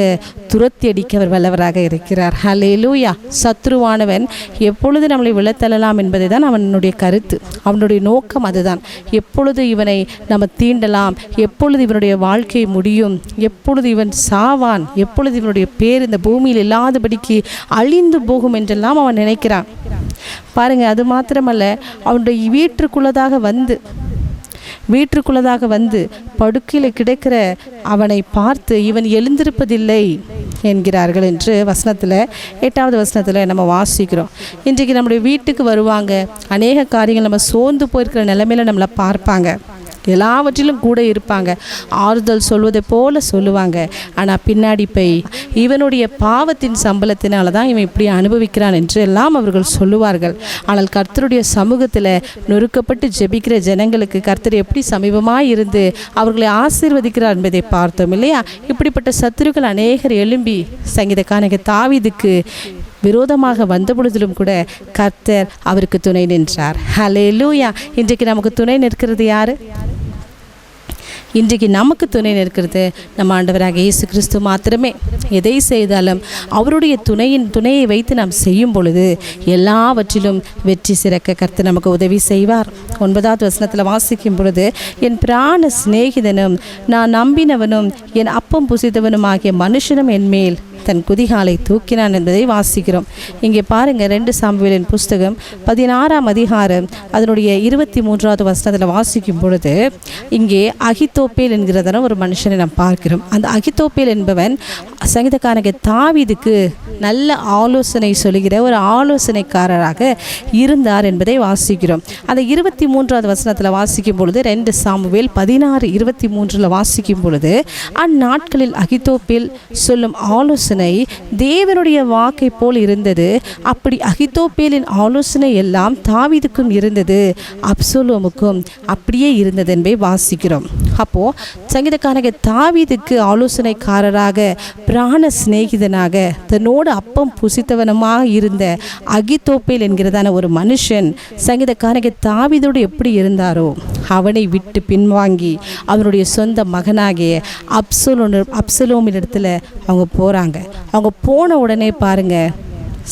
துரத்தி அடிக்க அவர் வல்லவராக இருக்கிறார். ஹல்லேலூயா. சத்ருவானவன் எப்பொழுது நம்மளை விழத்தள்ளலாம் என்பதை தான் அவனுடைய கருத்து, அவனுடைய நோக்கம் அதுதான். எப்பொழுது இவனை நம்ம தீண்டலாம், எப்பொழுது இவனுடைய வாழ்க்கை முடியும், எப்பொழுது இவன் சாவான், எப்பொழுது இவனுடைய பேர் இந்த பூமியில் இல்லாதபடிக்கு அழிந்து போகும் என்றெல்லாம் அவன் நினைக்கிறான். பாருங்க, அது மாத்திரமல்ல, அவனுடைய வீட்டுக்குள்ளதாக வந்து படுக்கையில் கிடக்கிற அவனை பார்த்து இவன் எழுந்திருப்பதில்லை என்கிறார்கள் என்று வசனத்தில் 8வது வசனத்தில் நம்ம வாசிக்கிறோம். இன்றைக்கு நம்முடைய வீட்டுக்கு வருவாங்க, அநேக காரியங்கள் நம்ம சோர்ந்து போயிருக்கிற நிலைமையில் நம்மளை பார்ப்பாங்க, எல்லாவற்றிலும் கூட இருப்பாங்க, ஆறுதல் சொல்வதை போல சொல்லுவாங்க. ஆனால் பின்னாடி போய் இவனுடைய பாவத்தின் சம்பளத்தினால தான் இவன் இப்படி அனுபவிக்கிறான் என்று எல்லாம் அவர்கள் சொல்லுவார்கள். ஆனால் கர்த்தருடைய சமூகத்தில் நொறுக்கப்பட்டு ஜெபிக்கிற ஜனங்களுக்கு கர்த்தர் எப்படி சமீபமாக இருந்து அவர்களை ஆசீர்வதிக்கிறார் என்பதை பார்த்தோம் இல்லையா? இப்படிப்பட்ட சத்துருக்கள் அநேகர் எழும்பி சங்கீதக்காரனாகிய தாவீதுக்கு விரோதமாக வந்த பொழுதிலும் கூட கர்த்தர் அவருக்கு துணை நின்றார். ஹல்லேலூயா. இன்றைக்கு நமக்கு துணை நிற்கிறது யாரு? இன்றைக்கு நமக்கு துணை நிற்கிறது நம்ம ஆண்டவராக இயேசு கிறிஸ்து மாத்திரமே. எதை செய்தாலும் அவருடைய துணையை வைத்து நாம் செய்யும் பொழுது எல்லாவற்றிலும் வெற்றி சிறக்க கர்த்தர் நமக்கு உதவி செய்வார். 9வது வசனத்தில் வாசிக்கும் பொழுது, என் பிராண சிநேகிதனும் நான் நம்பினவனும் என் அப்பம் புசித்தவனும் ஆகிய மனுஷனும் என் மேல் தன் குதிகாலை தூக்கினான் என்பதை வாசிக்கிறோம். இங்கே பாருங்கள், 2 சாமுவேலின் புஸ்தகம் 16ஆம் அதிகாரம் அதனுடைய 23வது வசனத்தில் வாசிக்கும் பொழுது, இங்கே அகித்தோப்பேல் என்கிறதான ஒரு மனுஷனை நாம் பார்க்கிறோம். அந்த அகித்தோப்பேல் என்பவன் சங்கீதக்காரனாகிய தாவீதுக்கு நல்ல ஆலோசனை சொல்லுகிற ஒரு ஆலோசனைக்காரராக இருந்தார் என்பதை வாசிக்கிறோம். அந்த 23வது வசனத்தில் வாசிக்கும் பொழுது, 2 சாமுவேல் 16:23 வாசிக்கும் பொழுது, அந்நாட்களில் அகித்தோப்பேல் சொல்லும் ஆலோசனை தேவனுடைய வாக்கை போல் இருந்தது. அப்படி அகித்தோப்பேலின் ஆலோசனை எல்லாம் தாவீதுக்கும் இருந்தது, அப்சலோமுக்கும் அப்படியே இருந்தது என்பதை வாசிக்கிறோம். அப்போது சங்கீதக்காரனாகிய தாவீதுக்கு ஆலோசனைக்காரராக பிராண சிநேகிதனாக தன்னோடு அப்பம் புசித்தவனமாக இருந்த அகித்தோப்பேல் என்கிறதான ஒரு மனுஷன் சங்கீதக்காரனாகிய தாவீதோடு எப்படி இருந்தாரோ அவனை விட்டு பின்வாங்கி அவனுடைய சொந்த மகனாகிய அப்சலோமினிடத்தில் அவங்க போகிறாங்க. அவங்க போன உடனே பாருங்கள்,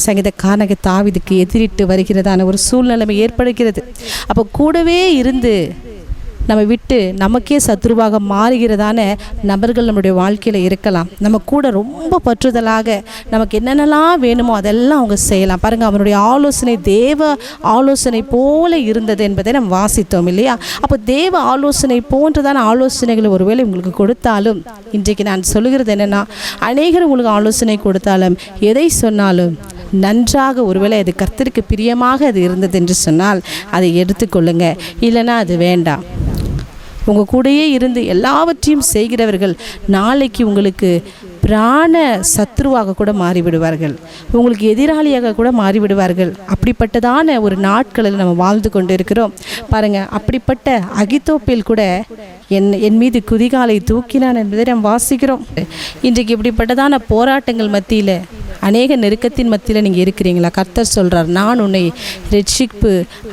சங்கீதக்காரனாகிய தாவீதுக்கு எதிரிட்டு வருகிறதான ஒரு சூழ்நிலைமை ஏற்படுகிறது. அப்போ கூடவே இருந்து நம்ம விட்டு நமக்கே சத்ருவாக மாறுகிறதான நபர்கள் நம்முடைய வாழ்க்கையில் இருக்கலாம். நம்ம கூட ரொம்ப பற்றுதலாக நமக்கு என்னென்னலாம் வேணுமோ அதெல்லாம் அவங்க செய்யலாம். பாருங்கள், அவனுடைய ஆலோசனை தேவ ஆலோசனை போல இருந்தது என்பதை நம்ம வாசித்தோம் இல்லையா? அப்போ தேவ ஆலோசனை போன்றதான ஆலோசனைகளை ஒருவேளை உங்களுக்கு கொடுத்தாலும், இன்றைக்கு நான் சொல்லுகிறது என்னென்னா, அநேகர் உங்களுக்கு ஆலோசனை கொடுத்தாலும் எதை சொன்னாலும் நன்றாக, ஒருவேளை அது கர்த்தருக்கு பிரியமாக அது இருந்தது என்று சொன்னால் அதை எடுத்துக்கொள்ளுங்க. இல்லைன்னா அது வேண்டாம். உங்கள் கூடயே இருந்து எல்லாவற்றையும் செய்கிறவர்கள் நாளைக்கு உங்களுக்கு பிராண சத்ருவாக கூட மாறிவிடுவார்கள், உங்களுக்கு எதிராளியாக கூட மாறிவிடுவார்கள். அப்படிப்பட்டதான ஒரு நாட்களில் நம்ம வாழ்ந்து கொண்டு இருக்கிறோம். பாருங்கள், அப்படிப்பட்ட அகித்தோப்பேல் கூட என் மீது குதிகாலை தூக்கினான் என்பதை நாம் வாசிக்கிறோம். இன்றைக்கு இப்படிப்பட்டதான போராட்டங்கள் மத்தியில், அநேக நெருக்கத்தின் மத்தியில் நீங்கள் இருக்கிறீங்களா? கர்த்தர் சொல்கிறார், நான் உன்னை ரட்சிப்பு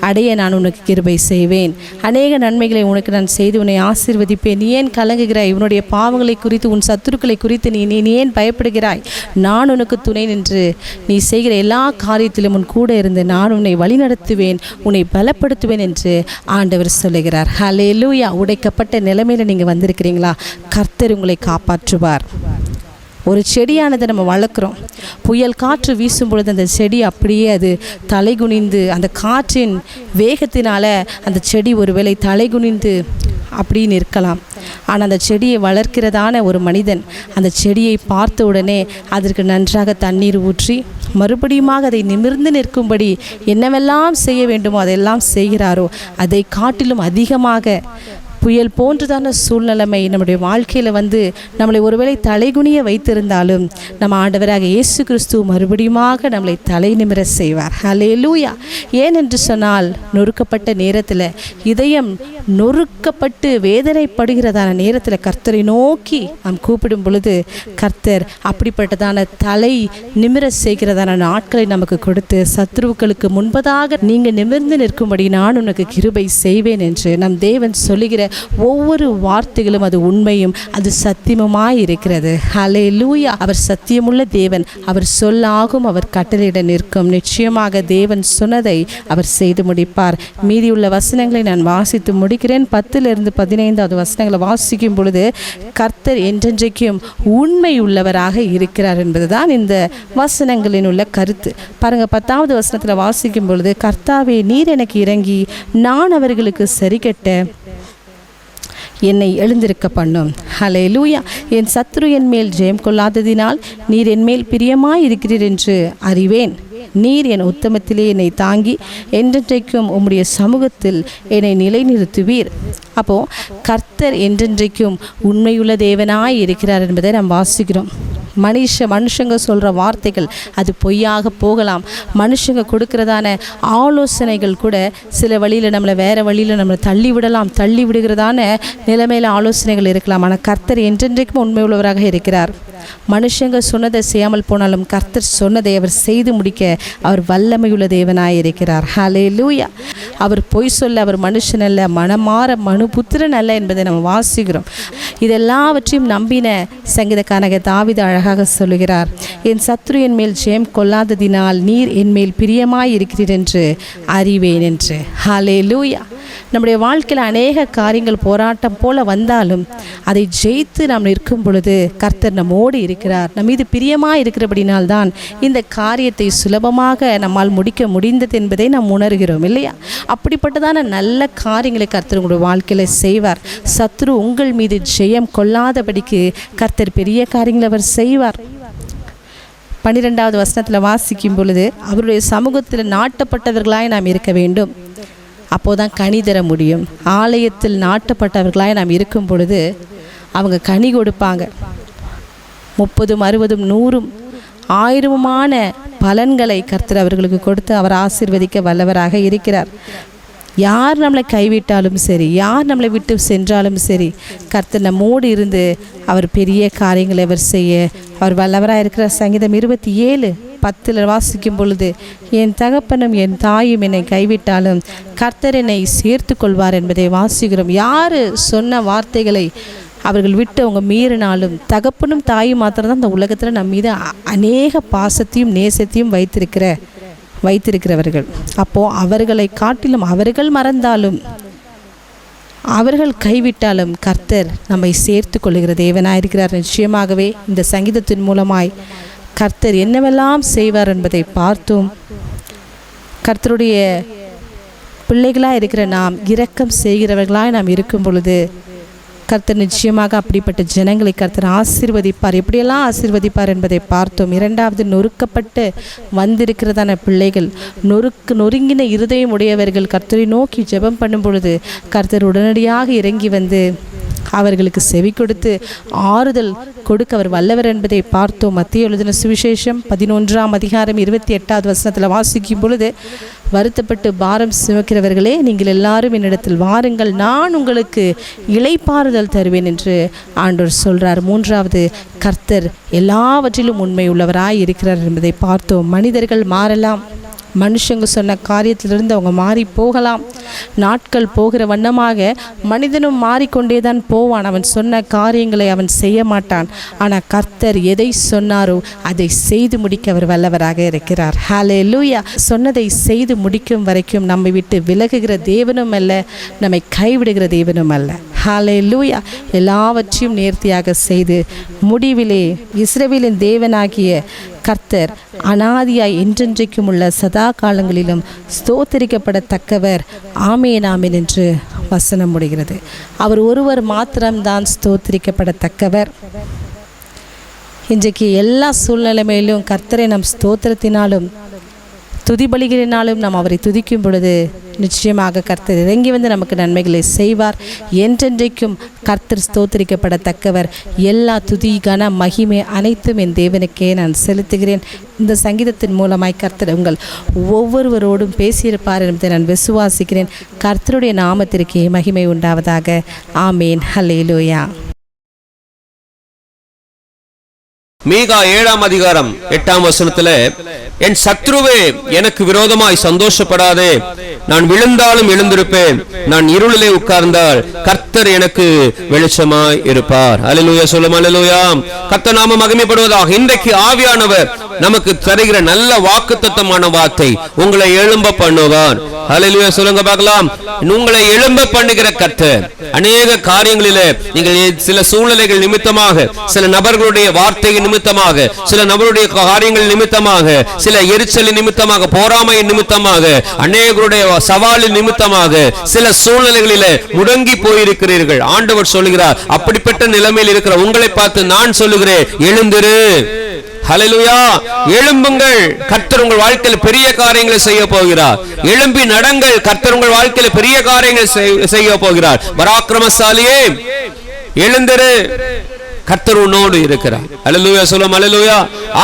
அடைய நான் உனக்கு கிருபை செய்வேன், அநேக நன்மைகளை உனக்கு நான் செய்து உன்னை ஆசீர்வதிப்பேன். நீ ஏன் கலங்குகிறாய்? உன்னுடைய பாவங்களை குறித்து, உன் சத்துருக்களை குறித்து நீ ஏன் பயப்படுகிறாய்? நான் உனக்கு துணை நின்று நீ செய்கிற எல்லா காரியத்திலும் உன் கூட இருந்து நான் உன்னை வழிநடத்துவேன், உன்னை பலப்படுத்துவேன் என்று ஆண்டவர் சொல்லுகிறார். ஹல்லேலூயா. உடைக்கப்பட்ட நிலைமையில் நீங்கள் வந்திருக்கிறீங்களா? கர்த்தர் உங்களை காப்பாற்றுவார். ஒரு செடியானதை நம்ம வளர்க்குறோம், புயல் காற்று வீசும் பொழுது அந்த செடி அப்படியே அது தலைகுனிந்து, அந்த காற்றின் வேகத்தினால் அந்த செடி ஒருவேளை தலைகுனிந்து அப்படி நிற்கலாம். ஆனால் அந்த செடியை வளர்க்கிறதான ஒரு மனிதன் அந்த செடியை பார்த்த உடனே அதற்கு நன்றாக தண்ணீர் ஊற்றி மறுபடியுமாக அதை நிமிர்ந்து நிற்கும்படி என்னவெல்லாம் செய்ய வேண்டுமோ அதெல்லாம் செய்கிறாரோ, அதை காட்டிலும் அதிகமாக புயல் போன்றதான சூழ்நிலைமை நம்முடைய வாழ்க்கையில் வந்து நம்மளை ஒருவேளை தலைகுனிய வைத்திருந்தாலும் நம்ம ஆண்டவராக இயேசு கிறிஸ்து மறுபடியுமாக நம்மளை தலை நிமிர செய்வார். ஹல்லேலூயா. ஏனென்று சொன்னால், நொறுக்கப்பட்ட நேரத்தில், இதயம் நொறுக்கப்பட்டு வேதனைப்படுகிறதான நேரத்தில் கர்த்தரை நோக்கி நாம் கூப்பிடும் பொழுது கர்த்தர் அப்படிப்பட்டதான தலை நிமிர செய்கிறதான நாட்களை நமக்கு கொடுத்து, சத்ருக்களுக்கு முன்பதாக நீங்கள் நிமிர்ந்து நிற்கும்படி நான் உனக்கு கிருபை செய்வேன் என்று நம் தேவன் சொல்லுகிற ஒவ்வொரு வார்த்தைகளும் அது உண்மையும் அது சத்தியமுமாய் இருக்கிறது. ஹல்லேலூயா. அவர் சத்தியமுள்ள தேவன். அவர் சொல்லாகும், அவர் கட்டளையிட நிற்கும். நிச்சயமாக தேவன் சொன்னதை அவர் செய்து முடிப்பார். மீதியுள்ள வசனங்களை நான் வாசித்து முடிக்கிறேன். 10-15 வசனங்களை வாசிக்கும் பொழுது கர்த்தர் என்றென்றைக்கும் உண்மை உள்ளவராக இருக்கிறார் என்பதுதான் இந்த வசனங்களின் உள்ள கருத்து. பாருங்க, 10வது வசனத்தில் வாசிக்கும் பொழுது, கர்த்தாவே நீர் எனக்கு இறங்கி நான் அவர்களுக்கு சரிகட்ட என்னை எழுந்திருக்க பண்ணும். ஹல்லேலூயா. என் சத்ரு என் மேல் ஜெயம் கொள்ளாததினால் நீர் என் மேல் பிரியமாய் இருக்கிறீர் என்று அறிவேன். நீர் என் உத்தமத்திலே என்னை தாங்கி என்றென்றைக்கும் உம்முடைய சமூகத்தில் என்னை நிலைநிறுத்துவீர். அப்போது கர்த்தர் என்றென்றைக்கும் உண்மையுள்ள தேவனாய் இருக்கிறார் என்பதை நாம் வாசிக்கிறோம். மனுஷங்க சொல்கிற வார்த்தைகள் அது பொய்யாக போகலாம். மனுஷங்க கொடுக்கிறதான ஆலோசனைகள் கூட சில வழியில் நம்மளை வேறு வழியில் நம்மளை தள்ளி விடுகிறதான நிலைமையில் ஆலோசனைகள் இருக்கலாம். ஆனால் கர்த்தர் என்றென்றைக்கும் உண்மை உள்ளவராக இருக்கிறார். மனுஷங்க சொன்னதை செய்யாமல் போனாலும் கர்த்தர் சொன்னதை அவர் செய்து முடிக்க அவர் வல்லமையுள்ள தேவனாய் இருக்கிறார். ஹல்லேலூயா. அவர் பொய் சொல்ல அவர் மனுஷன் அல்ல, மனமாற மனுபுத்திரன் அல்ல என்பதை நம்ம வாசிக்கிறோம். இதெல்லாவற்றையும் நம்பின சங்கீதக்காரனாகிய தாவீது அழகாக சொல்லுகிறார், என் சத்ரு என் மேல் ஜெயம் கொள்ளாததினால் நீர் என் மேல் பிரியமாய் இருக்கிறீர் என்று அறிவேன் என்று. ஹல்லேலூயா. நம்முடைய வாழ்க்கையில் அநேக காரியங்கள் போராட்டம் போல வந்தாலும் அதை ஜெயித்து நாம் நிற்கும் பொழுது கர்த்தர் நம்மோடு இருக்கிறார். நம் மீது பிரியமாக இருக்கிறபடினால்தான் இந்த காரியத்தை சுலபமாக நம்மால் முடிக்க முடிந்தது என்பதை நாம் உணர்கிறோம் இல்லையா? அப்படிப்பட்டதான நல்ல காரியங்களை கர்த்தர் உங்களுடைய வாழ்க்கையில் செய்வார். சத்ரு உங்கள் மீது ஜெயம் கொள்ளாதபடிக்கு கர்த்தர் பெரிய காரியங்களை அவர் செய்வார். 12வது வசனத்தில் வாசிக்கும் பொழுது, அவருடைய சமூகத்தில் நாட்டப்பட்டவர்களாய் நாம் இருக்க வேண்டும், அப்போதான் கனி தர முடியும். ஆலயத்தில் நாட்டப்பட்டவர்களாய் நாம் இருக்கும் பொழுது அவங்க கனி கொடுப்பாங்க. 30, 60, 100, 1000 பலன்களை கர்த்தர் அவர்களுக்கு கொடுத்து அவர் ஆசீர்வதிக்க வல்லவராக இருக்கிறார். யார் நம்மளை கைவிட்டாலும் சரி, யார் நம்மளை விட்டு சென்றாலும் சரி, கர்த்தர் நம்மோடு இருந்து அவர் பெரிய காரியங்களை அவர் செய்ய அவர் வல்லவராக இருக்கிற. சங்கீதம் 27:10 வாசிக்கும் பொழுது, என் தகப்பனும் என் தாயும் என்னை கைவிட்டாலும் கர்த்தர் என்னை சேர்த்து கொள்வார் என்பதை வாசிக்கிறோம். யார் சொன்ன வார்த்தைகளை அவர்கள் விட்டு அவங்க மீறினாலும், தகப்பனும் தாயும் மாத்திரம்தான் இந்த உலகத்தில் நம்ம மீது அநேக பாசத்தையும் நேசத்தையும் வைத்திருக்கிறவர்கள். அப்போது அவர்களை காட்டிலும், அவர்கள் மறந்தாலும், அவர்கள் கைவிட்டாலும் கர்த்தர் நம்மை சேர்த்து கொள்ளுகிற தேவனாயிருக்கிறார். நிச்சயமாகவே இந்த சங்கீதத்தின் மூலமாய் கர்த்தர் என்னவெல்லாம் செய்வார் என்பதை பார்த்தோம். கர்த்தருடைய பிள்ளைகளாக இருக்கிற நாம், இரக்கம் செய்கிறவர்களாய் நாம் இருக்கும் பொழுது கர்த்தர் நிச்சயமாக அப்படிப்பட்ட ஜனங்களை கர்த்தர் ஆசீர்வதிப்பார். எப்படியெல்லாம் ஆசீர்வதிப்பார் என்பதை பார்த்தோம். 2வது, நொறுக்கப்பட்டு வந்திருக்கிறதான பிள்ளைகள், நொறுங்கின இருதயம் உடையவர்கள் கர்த்தரை நோக்கி ஜெபம் பண்ணும் பொழுது கர்த்தர் உடனடியாக இறங்கி வந்து அவர்களுக்கு செவி கொடுத்து ஆறுதல் கொடுக்க அவர் வல்லவர் என்பதை பார்த்தோம். மத்திய எழுதின சுவிசேஷம் 11:28 வாசிக்கும் பொழுது, வருத்தப்பட்டு பாரம் சுமக்கிறவர்களே, நீங்கள் எல்லாரும் என்னிடத்தில் வாருங்கள், நான் உங்களுக்கு இளைப்பாறுதல் தருவேன் என்று ஆண்டவர் சொல்கிறார். 3வது, கர்த்தர் எல்லாவற்றிலும் உண்மை உள்ளவராய் இருக்கிறார் என்பதை பார்த்தோம். மனிதர்கள் மாறலாம், மனுஷங்க சொன்ன காரியத்திலிருந்து அவங்க மாறி போகலாம். நாட்கள் போகிற வண்ணமாக மனிதனும் மாறிக்கொண்டே தான் போவான். அவன் சொன்ன காரியங்களை அவன் செய்ய மாட்டான். ஆனால் கர்த்தர் எதை சொன்னாரோ அதை செய்து முடிக்க அவர் வல்லவராக இருக்கிறார். ஹல்லேலூயா. சொன்னதை செய்து முடிக்கும் வரைக்கும் நம்மை விட்டு விலகுகிற தேவனும் அல்ல, நம்மை கைவிடுகிற தேவனும் அல்ல. ஹல்லேலூயா. எல்லாவற்றையும் நேர்த்தியாக செய்து முடிவிலே இஸ்ரவேலின் தேவனாகிய கர்த்தர் அனாதியாய் என்றென்றைக்கும் உள்ள சதா காலங்களிலும் ஸ்தோத்தரிக்கப்படத்தக்கவர். ஆமேன் ஆமேன் என்று வசனம் முடிகிறது. அவர் ஒருவர் மாத்திரம்தான் ஸ்தோத்தரிக்கப்படத்தக்கவர். இன்றைக்கு எல்லா சூழ்நிலைமையிலும் கர்த்தரை நம் ஸ்தோத்திரத்தினாலும் துதிபலிகளினாலும் நாம் அவரை துதிக்கும் பொழுது நிச்சயமாக கர்த்தர் இறங்கி வந்து நமக்கு நன்மைகளை செய்வார். என்றென்றைக்கும் கர்த்தர் ஸ்தோத்திரிக்கப்படத்தக்கவர். எல்லா துதி கன மகிமை அனைத்தும் என் தேவனுக்கே நான் செலுத்துகிறேன். இந்த சங்கீதத்தின் மூலமாய் கர்த்தர் உங்கள் ஒவ்வொருவரோடும் பேசியிருப்பார் என்பதை நான் விசுவாசிக்கிறேன். கர்த்தருடைய நாமத்திற்கே மகிமை உண்டாவதாக. ஆமேன். ஹல்லேலூயா. மீகா 7:8 என் சத்ருவே எனக்கு விரோதமாய் சந்தோஷப்படாதே, நான் விழுந்தாலும் எழுந்திருப்பேன், நான் இருளிலே உட்கார்ந்தால் கர்த்தர் எனக்கு வெளிச்சமாய் இருப்பார். அல்லேலூயா. சொல்லும் அல்லேலூயா. கர்த்தர் நாம மகிமைப்படுவதாக. இன்றைக்கு ஆவியானவர் நமக்கு தருகிற நல்ல வாக்குத்தத்தமான வார்த்தை, உங்களை எழும்ப பண்ணுவார். அல்லேலூயா. சொல்லுங்க பார்க்கலாம். உங்களை எழும்ப பண்ணுகிற கர்த்தர் அநேக காரியங்களிலே நீங்கள் சில சூழ்நிலைகள் நிமித்தமாக, சில நபர்களுடைய வார்த்தையின் நிமித்தமாக, சில நபருடைய காரியங்கள் நிமித்தமாக, சில எரிச்சலின் நிமித்தமாக, போராமையின் நிமித்தமாக, அநேகருடைய சவாலின் நிமித்தமாக சில சூழ்நிலைகளிலே முடங்கி போயிருக்கிறீர்கள். ஆண்டவர் சொல்லுகிறார், அப்படிப்பட்ட நிலைமையில் இருக்கிற உங்களை பார்த்து நான் சொல்லுகிறேன், எழுந்திரு. ஹல்லேலூயா. எழும்புங்கள், கர்த்தர் உங்கள் வாழ்க்கையில் பெரிய காரியங்களை செய்ய போகிறார். எழும்பி நடங்கள், கர்த்தர் உங்கள் வாழ்க்கையில் பெரிய காரியங்களை செய்ய போகிறார். பராக்கிரமசாலியே எழுந்திரு, கர்த்தர் உன்னோடு இருக்கிறார். அல்லேலூயா. சொல்லும் அல்லேலூயா.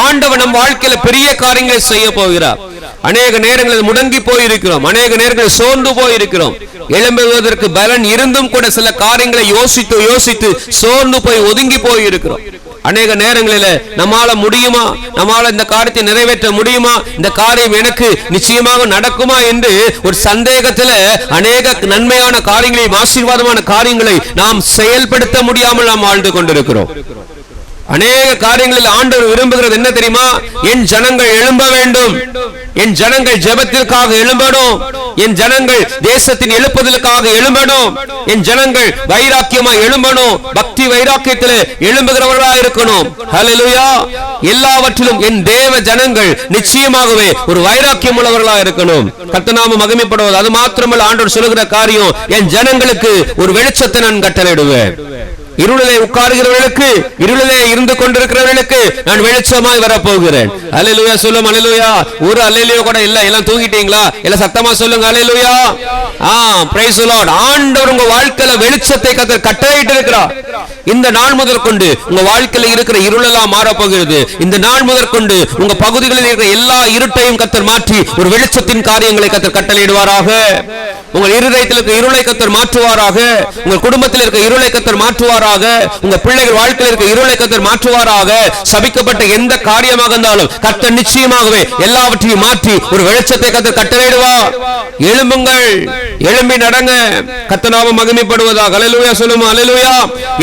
ஆண்டவர் நம் வாழ்க்கையில பெரிய காரியங்களை செய்ய போகிறார். அநேக நேரங்களில் முடங்கி போயிருக்கிறோம், அநேக நேரங்களில் சோர்ந்து போயிருக்கிறோம். எழும்புவதற்கு பலன் இருந்தும் கூட சில காரியங்களை யோசித்து யோசித்து சோர்ந்து போய் ஒதுங்கி போயிருக்கிறோம். அநேக நேரங்களில் நம்மால முடியுமா, நம்மால இந்த காரியத்தை நிறைவேற்ற முடியுமா, இந்த காரியம் எனக்கு நிச்சயமாக நடக்குமா என்று ஒரு சந்தேகத்தில் அநேக நன்மையான காரியங்களையும் ஆசீர்வாதமான காரியங்களை நாம் செயல்படுத்த முடியாமல் நாம் வாழ்ந்து கொண்டிருக்கிறோம். அநேக காரியங்களில் ஆண்டவர் விரும்புகிறது என்ன தெரியுமா? என் ஜனங்கள் எழும்ப வேண்டும், என் ஜனங்கள் ஜெபத்திற்காக எழும்பணும், என் ஜனங்கள் தேசத்தின் எழுப்புதலுக்காக எழும்பணும், என் ஜனங்கள் வைராக்கியமாய் எழும்பணும், பக்தி வைராக்கியத்தில் எழும்புகிறவர்களாக இருக்கணும். ஹல்லேலூயா. எல்லாவற்றிலும் என் தேவ ஜனங்கள் நிச்சயமாகவே ஒரு வைராக்கியம் உள்ளவர்களாக இருக்கணும். கர்த்தர் நாம மகிமைப்படுவது. அது மாத்திரமல்ல, ஆண்டவர் சொல்லுகிற காரியம், என் ஜனங்களுக்கு ஒரு வெளிச்சத்தை நான் கட்டளையிடுவேன். இருளிலே உட்காருகிறவர்களுக்கு, இருளிலே இருந்து கொண்டிருக்கிறவர்களுக்கு நான் வெளிச்சமாய் வரப்போகிறேன். அல்லேலூயா சொல்லும். அல்லேலூயா. ஒரு அல்லேலூயா கூட இல்ல. எல்லாம் தூங்கிட்டீங்களா? எல்லாம் சத்தமா சொல்லுங்க அல்லேலூயா. Price the Lord. ஆண்டவர் உங்க வாழ்க்கையில வெளிச்சத்தை கர்த்தர் கட்டளையிட்டு இருக்கிறார். இந்த நாள் முதற்கொண்டு உங்க வாழ்க்கையில இருக்கிற இருளெல்லாம் மாறப்போகிறது. இந்த நாள் முதற்கொண்டு உங்க பகுதிகளில் இருக்கிற எல்லா இருட்டையும் கர்த்தர் மாற்றி ஒரு வெளிச்சத்தின் காரியங்களை கர்த்தர் கட்டளையிடுவாராக. உங்கள் இருதயத்தில் இருக்க இருளை கர்த்தர் மாற்றுவாராக. உங்கள் குடும்பத்தில் இருக்க இருளை கர்த்தர் மாற்றுவாராக. உங்க பிள்ளைகள் வாழ்க்கையில் இருக்க இருளை கர்த்தர் மாற்றுவாராக. சபிக்கப்பட்ட எந்த காரியமாக இருந்தாலும் கர்த்தர் நிச்சயமாகவே எல்லாவற்றையும் மாற்றி ஒரு வெளிச்சத்தை கர்த்தர் கட்டளையிடுவார். எழும்புங்கள், எழும்பி நடங்க, கர்த்தர் நாமம் மகிமைப்படுவதாக. அல்லேலூயா சொல்லுமா. அல்லேலூயா.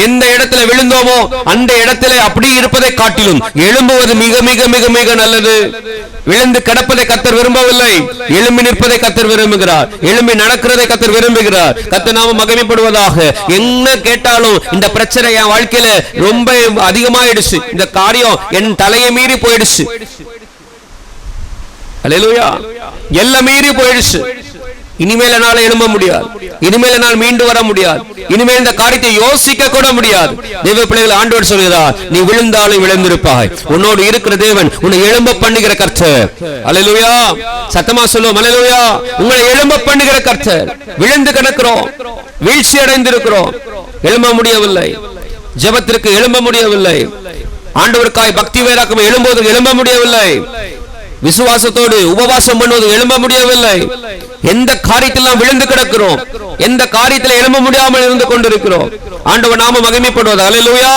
எந்த இடத்துல விழுந்தோமோ அந்த இடத்திலே அப்படி இருப்பதை காட்டிலும் எழும்புவது மிக மிக மிக மிக நல்லது. விழுந்து கிடப்பதை கர்த்தர் விரும்பவில்லை, எழும்பி நிற்பதை கர்த்தர் விரும்புகிறார். எழும்பி நடக்கிறதை கர்த்தர் விரும்புகிறார். கர்த்தர் நாமம் மகிமைப்படுவதாக. என்ன கேட்டாலும் இந்த பிரச்சனை என் வாழ்க்கையில ரொம்ப அதிகமாயிடுச்சு, இந்த காரியம் என் தலையை மீறி போயிடுச்சு, அல்லேலூயா, எல்லாம் மீறி போயிடுச்சு, இனிமேல் என்னால எழும்ப முடியாது, இனிமேல் என்னால் மீண்டு வர முடியாது, இனிமேல் இந்த காரியத்தை யோசிக்க கூட முடியாது. தேவ பிள்ளைகள், ஆண்டவர் சொல்கிறார், நீ விழுந்தாலும் விழுந்திருப்பாய், உன்னோடு இருக்கிற தேவன் உன்னை எழும்ப பண்ணுகிற கர்த்தர். அல்லேலூயா. சத்தமா சொல்லுவோம் அல்லேலூயா. உங்களை எழும்ப பண்ணுகிற கர்த்தர். விழுந்து கிடக்கிறோம், வீழ்ச்சி அடைந்திருக்கிறோம், எழும்ப முடியவில்லை, ஜெபத்திற்கு எழும்ப முடியவில்லை, ஆண்டவருக்காய் பக்தி வேறாக்கம் எழும்புவதற்கு எழும்ப முடியவில்லை, விசுவாசத்தோடு உபவாசம் பண்ணுவது எழும்ப முடியவில்லை. எந்த காரியத்தில் விழுந்து கிடக்கிறோம், எந்த காரியத்தில் எழும்ப முடியாமல் இருந்து கொண்டிருக்கிறோம். ஆண்டவர் நாம மகிமைப்படுவது. அல்லேலூயா.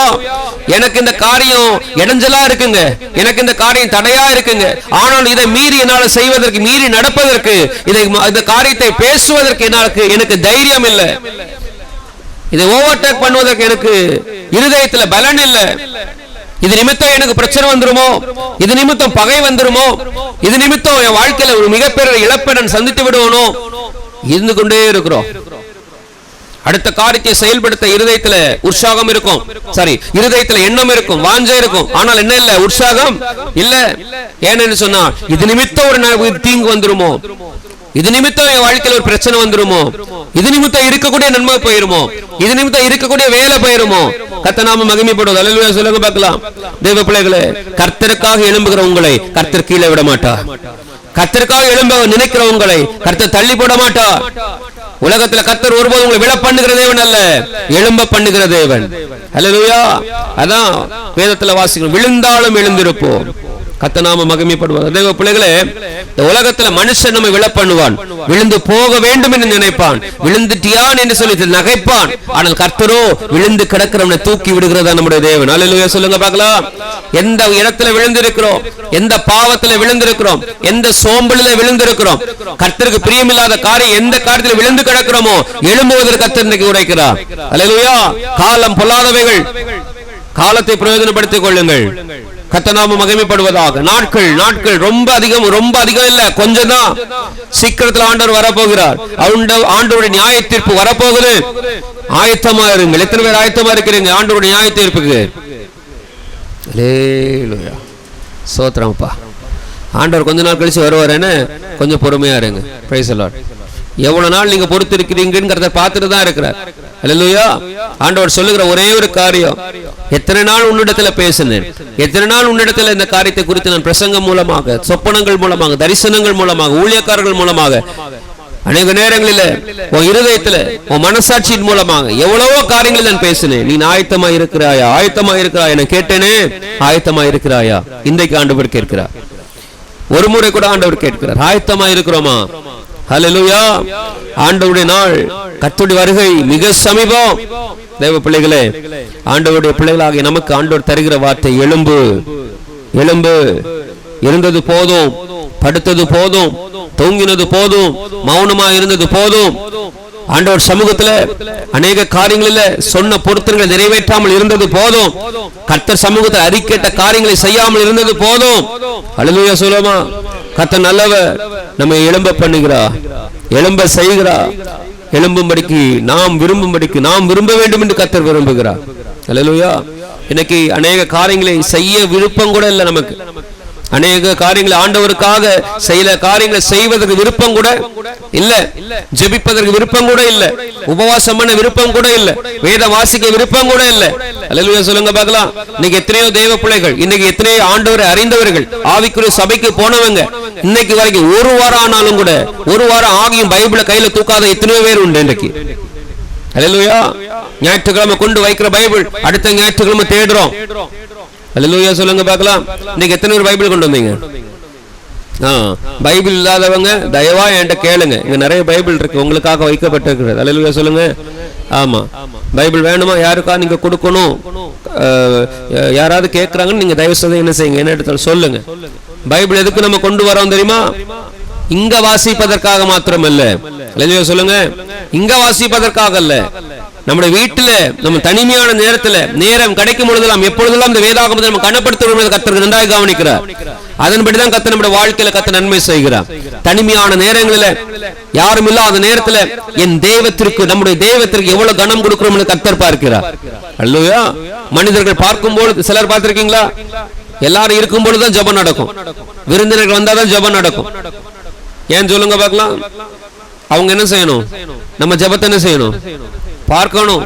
எனக்கு இந்த காரியம் இடைஞ்சலா இருக்குங்க, எனக்கு இந்த காரியம் தடையா இருக்குங்க, ஆனால் இதை மீறி என்னால் செய்வதற்கு, மீறி நடப்பதற்கு, இந்த காரியத்தை பேசுவதற்கு எனக்கு தைரியம் இல்லை, இதை ஓவர்டேக் பண்ணுவதற்கு எனக்கு இருதயத்தில் பலன் இல்லை, இது நிமித்தம் எனக்கு பிரச்சனை வந்துருமோ, இது நிமித்தம் பகை வந்துருமோ, இது நிமித்தம் என் வாழ்க்கையில ஒரு மிகப்பெரிய இழப்பை நான் சந்தித்து விடுவனோ, இருந்து கொண்டே இருக்கிறோம். அடுத்த காரியத்தை செயல்படுத்த இருதயத்துல உற்சாகம் இருக்கும், சரி, இருதயத்துல எண்ணம் இருக்கும், வாஞ்சை இருக்கும், ஆனால் என்ன இல்ல, உற்சாகம் இல்ல. ஏன்னு சொன்னா, இது நிமித்தம் ஒரு தீங்கு வந்துருமோ, இது நிமித்தம் என் வாழ்க்கையில் ஒரு பிரச்சனை வந்துருமோ, இது நிமித்தம் இருக்கக்கூடிய நன்மை போயிருமோ, இது நிமித்தம் இருக்கக்கூடிய வேலை போயிருமோ. கர்த்தர் நாம மகிமைப்படுவது. அல்லேலூயா சொல்லுங்க பார்க்கலாம். தேவ பிள்ளைகளே, கர்த்தருக்காக எழும்புகிற உங்களை கர்த்தர் கீழே விட மாட்டார். கர்த்தருக்காக எழும்ப நினைக்கிற உங்களை கர்த்தர் தள்ளி போட மாட்டார். உலகத்துல கர்த்தர் ஒருபோது உங்களை விழ பண்ணுகிற தேவன் அல்ல, எழும்ப பண்ணுகிற தேவன். அல்லேலூயா. அதான் வேதத்துல வாசிக்கிறோம், விழுந்தாலும் எழுந்திருப்போம். கர்த்தர் நாம மகிமைப்படுவார். தேவ பிள்ளைகளே, இந்த உலகத்துல மனுஷன் நம்ம விழ பண்ணுவான், விழுந்து போக வேண்டும் என்று நினைப்பான், விழுந்துட்டியான் என்று சொல்லி நகைப்பான். ஆனால் கர்த்தரோ விழுந்து கிடக்கிறவனை தூக்கி விடுகிறதா நம்முடைய தேவன். அல்லேலூயா சொல்லுங்க பார்க்கலாம். எந்த இடத்துல விழுந்திருக்கிறோம், எந்த பாவத்துல விழுந்திருக்கிறோம், எந்த சோம்பலில விழுந்திருக்கிறோம், கர்த்தருக்கு பிரியமில்லாத காரியம் எந்த காரியத்தில் விழுந்து கிடக்கிறோமோ, எழும்புவதற்கு கர்த்தர் இன்னைக்கு உரைக்கிறார். அல்லேலூயா. காலம் பொல்லாதவைகள், காலத்தை பிரயோஜனப்படுத்திக் கொள்ளுங்கள். கர்த்தர் நாம மகிமைப்படுவதாக. நாட்கள் நாட்கள் ரொம்ப அதிகம், ரொம்ப அதிகம் இல்ல, கொஞ்சம் தான். சீக்கிரத்தில் ஆண்டவர் வரப்போகிறார். ஆண்டவருடைய நியாய தீர்ப்பு வரப்போகுது. ஆயத்தமா இருங்கள். எத்தனை பேர் ஆயத்தமா இருக்கிறீங்க ஆண்டவருடைய நியாய தீர்ப்புக்கு? அல்லேலூயா. ஸ்தோத்திரம்ப்பா. ஆண்டவர் கொஞ்ச நாள் கழிச்சு வருவாருன்னு கொஞ்சம் பொறுமையா இருங்க. Price the Lord. எவ்வளவு நாள் நீங்க பொறுத்து இருக்கிறீங்கிறத பார்த்துட்டு தான் இருக்கிறார். அல்லேலூயா. ஆண்டவர் சொல்லுகிற ஒரே ஒரு காரியம், எத்தனை நாள் உன்னிடத்துல பேசினேன், எத்தனை நாள் உன்னிடத்துல இந்த காரியத்தை குறித்து நான் பிரசங்கம் மூலமாக, சொப்பனங்கள் மூலமாக, தரிசனங்கள் மூலமாக, ஊழியக்காரர்கள் மூலமாக, அநேக நேரங்களில் உன் இருதயத்துல, உன் மனசாட்சியின் மூலமாக எவ்வளவோ காரியங்கள் நான் பேசினேன். நீ ஆயத்தமா இருக்கிறாயா, ஆயத்தமா இருக்கிறாயா, நான் கேட்டேனே, ஆயத்தமா இருக்கிறாயா? இன்றைக்கு ஆண்டவர் கேட்கிறார். ஒரு முறை கூட ஆண்டவர் கேட்கிறார், ஆயத்தமா இருக்கிறோமா? ஹல்லேலூயா. ஆண்டவருடைய நாள், கர்த்தருடைய வருகை மிக சமீபம். தேவ பிள்ளைகளே, ஆண்டவருடைய பிள்ளைகளாகிய நமக்கு ஆண்டவர் தருகிற வார்த்தை, எழும்பு, எழும்பு. இருந்தது போதும், படுத்தது போதும், தூங்கினது போதும், மௌனமா இருந்தது போதும். ஆண்டவர் சமூகத்துல அநேக காரியங்களில சொன்ன பொருத்தங்களை நிறைவேற்றாமல் இருந்தது போதும். கர்த்தர் சமூகத்தில் அறிக்கையிட்ட காரியங்களை செய்யாமல் இருந்தது போதும். அல்லேலூயா சொல்லுமா. கர்த்தர் நல்லவர், நம்மை எழும்ப பண்ணுகிறார், எழும்ப செய்கிறார். எழும்பும்படிக்கு நாம் விரும்பும்படிக்கு நாம் விரும்ப வேண்டும் என்று கர்த்தர் விரும்புகிறார். அல்லேலூயா. இன்னைக்கு அநேக காரியங்களை செய்ய விருப்பம் கூட இல்லை நமக்கு. அநேக காரியங்களை ஆண்டவருக்காக சில காரியங்களை செய்வதற்கு விருப்பம் கூட இல்ல, ஜெபிப்பதற்கு விருப்பம் கூட இல்ல, உபவாசம் பண்ண விருப்பம் கூட இல்ல, வேதம் வாசிக்க விருப்பம் கூட இல்ல. அல்லேலூயா சொல்லுங்க பார்க்கலாம். இன்னைக்கு எத்தனையோ தேவ பிள்ளைகள், இன்னைக்கு எத்தனையோ ஆண்டவரை அறிந்தவர்கள், ஆவிக்குரிய சபைக்கு போனவங்க, இன்னைக்கு வரைக்கும் ஒரு வாரம் ஆனாலும் கூட, ஒரு வாரம் ஆகியும் பைபிளை கையில தூக்காத எத்தனையோ பேர் உண்டு இன்றைக்கு. அல்லேலூயா. ஞாயிற்றுக்கிழமை கொண்டு வைக்கிற பைபிள் அடுத்த ஞாயிற்றுக்கிழமை தேடுறோம். அல்லேலூயா சொல்லுங்க பார்க்கலாம். இன்னைக்கு எத்தனை பேர் பைபிள் கொண்டு வந்தீங்க? பைபிள் இல்லாதவங்க தயவா என்கிட்ட கேளுங்க, இங்க நிறைய பைபிள் இருக்கு உங்களுக்காக வைக்கப்பட்டிருக்கிறது. அல்லேலூயா சொல்லுங்க. ஆமா, பைபிள் வேணுமா யாருக்கா நீங்க கொடுக்கணும், யாராவது கேட்கறாங்கன்னு நீங்க தயவு செய்து என்ன செய்யுங்க, என்ன எடுத்தாலும் சொல்லுங்க. பைபிள் எதுக்கு நம்ம கொண்டு வரோம் தெரியுமா? இங்க வாசிப்பதற்காக மாத்திரம் அல்ல. அல்லேலூயா சொல்லுங்க. இங்க வாசிப்பதற்காக அல்ல, நம்முடைய வீட்டுல நம்ம தனிமையான நேரத்துல நேரம் கிடைக்கும் பொழுதெல்லாம் எப்பொழுதெல்லாம் இந்த வேதாகமத்தை நம்ம கனப்படுத்த கர்த்தர் நன்றாக கவனிக்கிறார். அதன்படிதான் கர்த்தர் நம்முடைய வாழ்க்கையில கர்த்தர் நன்மை செய்கிறார். தனிமையான நேரங்களில யாரும் இல்லாத நேரத்துல என் தெய்வத்திற்கு, நம்முடைய தெய்வத்திற்கு எவ்வளவு கனம் கொடுக்கிறோம் கர்த்தர் பார்க்கிறார். அல்லேலூயா. மனிதர்கள் பார்க்கும்போது சிலர் பார்த்திருக்கீங்களா, எல்லாரும் இருக்கும் பொழுதுதான் ஜெபம் நடக்கும், விருந்தினர்கள் வந்தாதான் ஜெபம் நடக்கும். ஏன் சொல்லுங்க பார்க்கலாம். அவங்க என்ன செய்யணும்? நம்ம ஜெபத்தை என்ன செய்யணும்? பார்க்கணும்.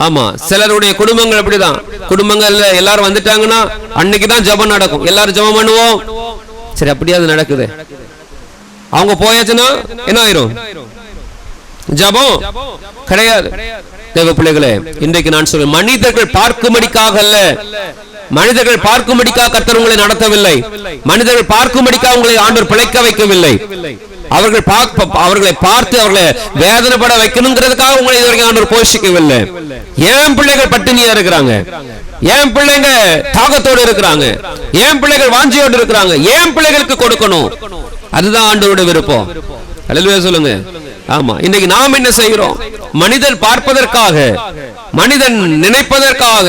ஆமா, சிலருடைய குடும்பங்கள் அப்படிதான். குடும்பங்கள்ல எல்லாரும் வந்துட்டாங்கன்னா அன்னைக்குதான் ஜெபம் நடக்கும், எல்லாரும் ஜெபம் பண்ணுவோம். சரி, அப்படியே அது நடக்குது. அவங்க போயாச்சுன்னா என்ன ஆயிரும்? ஜெபம் கிடையாது. தேவ பிள்ளைகளே, இன்றைக்கு நான் சொல்றேன், மனிதர்கள் பார்க்கும்படிக்காக அல்ல, மனிதர்கள் பார்க்கும்படிக்காக கர்த்தர் உங்களை நடத்தவில்லை, மனிதர்கள் பார்க்கும்படிக்காக உங்களை ஆண்டவர் பிழைக்க வைக்கவில்லை. அவர்களை பார்த்து அவர்களை வேதனைப்பட வைக்கணுங்கிறதுக்காக உங்களை இதுவரைக்கும் ஆண்டவர் போஷிக்கவில்லை. ஏன் பிள்ளைகள் பட்டினியா இருக்கிறாங்க, ஏன் பிள்ளைங்க தாகத்தோடு இருக்கிறாங்க, ஏன் பிள்ளைகள் வாஞ்சியோடு இருக்கிறாங்க, ஏன் பிள்ளைகளுக்கு கொடுக்கணும், அதுதான் ஆண்டவருடைய விருப்பம். அல்லேலூயா சொல்லுங்க. ஆமா, இன்னைக்கு நாம் என்ன செய்கிறோம்? மனிதன் பார்ப்பதற்காக, மனிதன் நினைப்பதற்காக,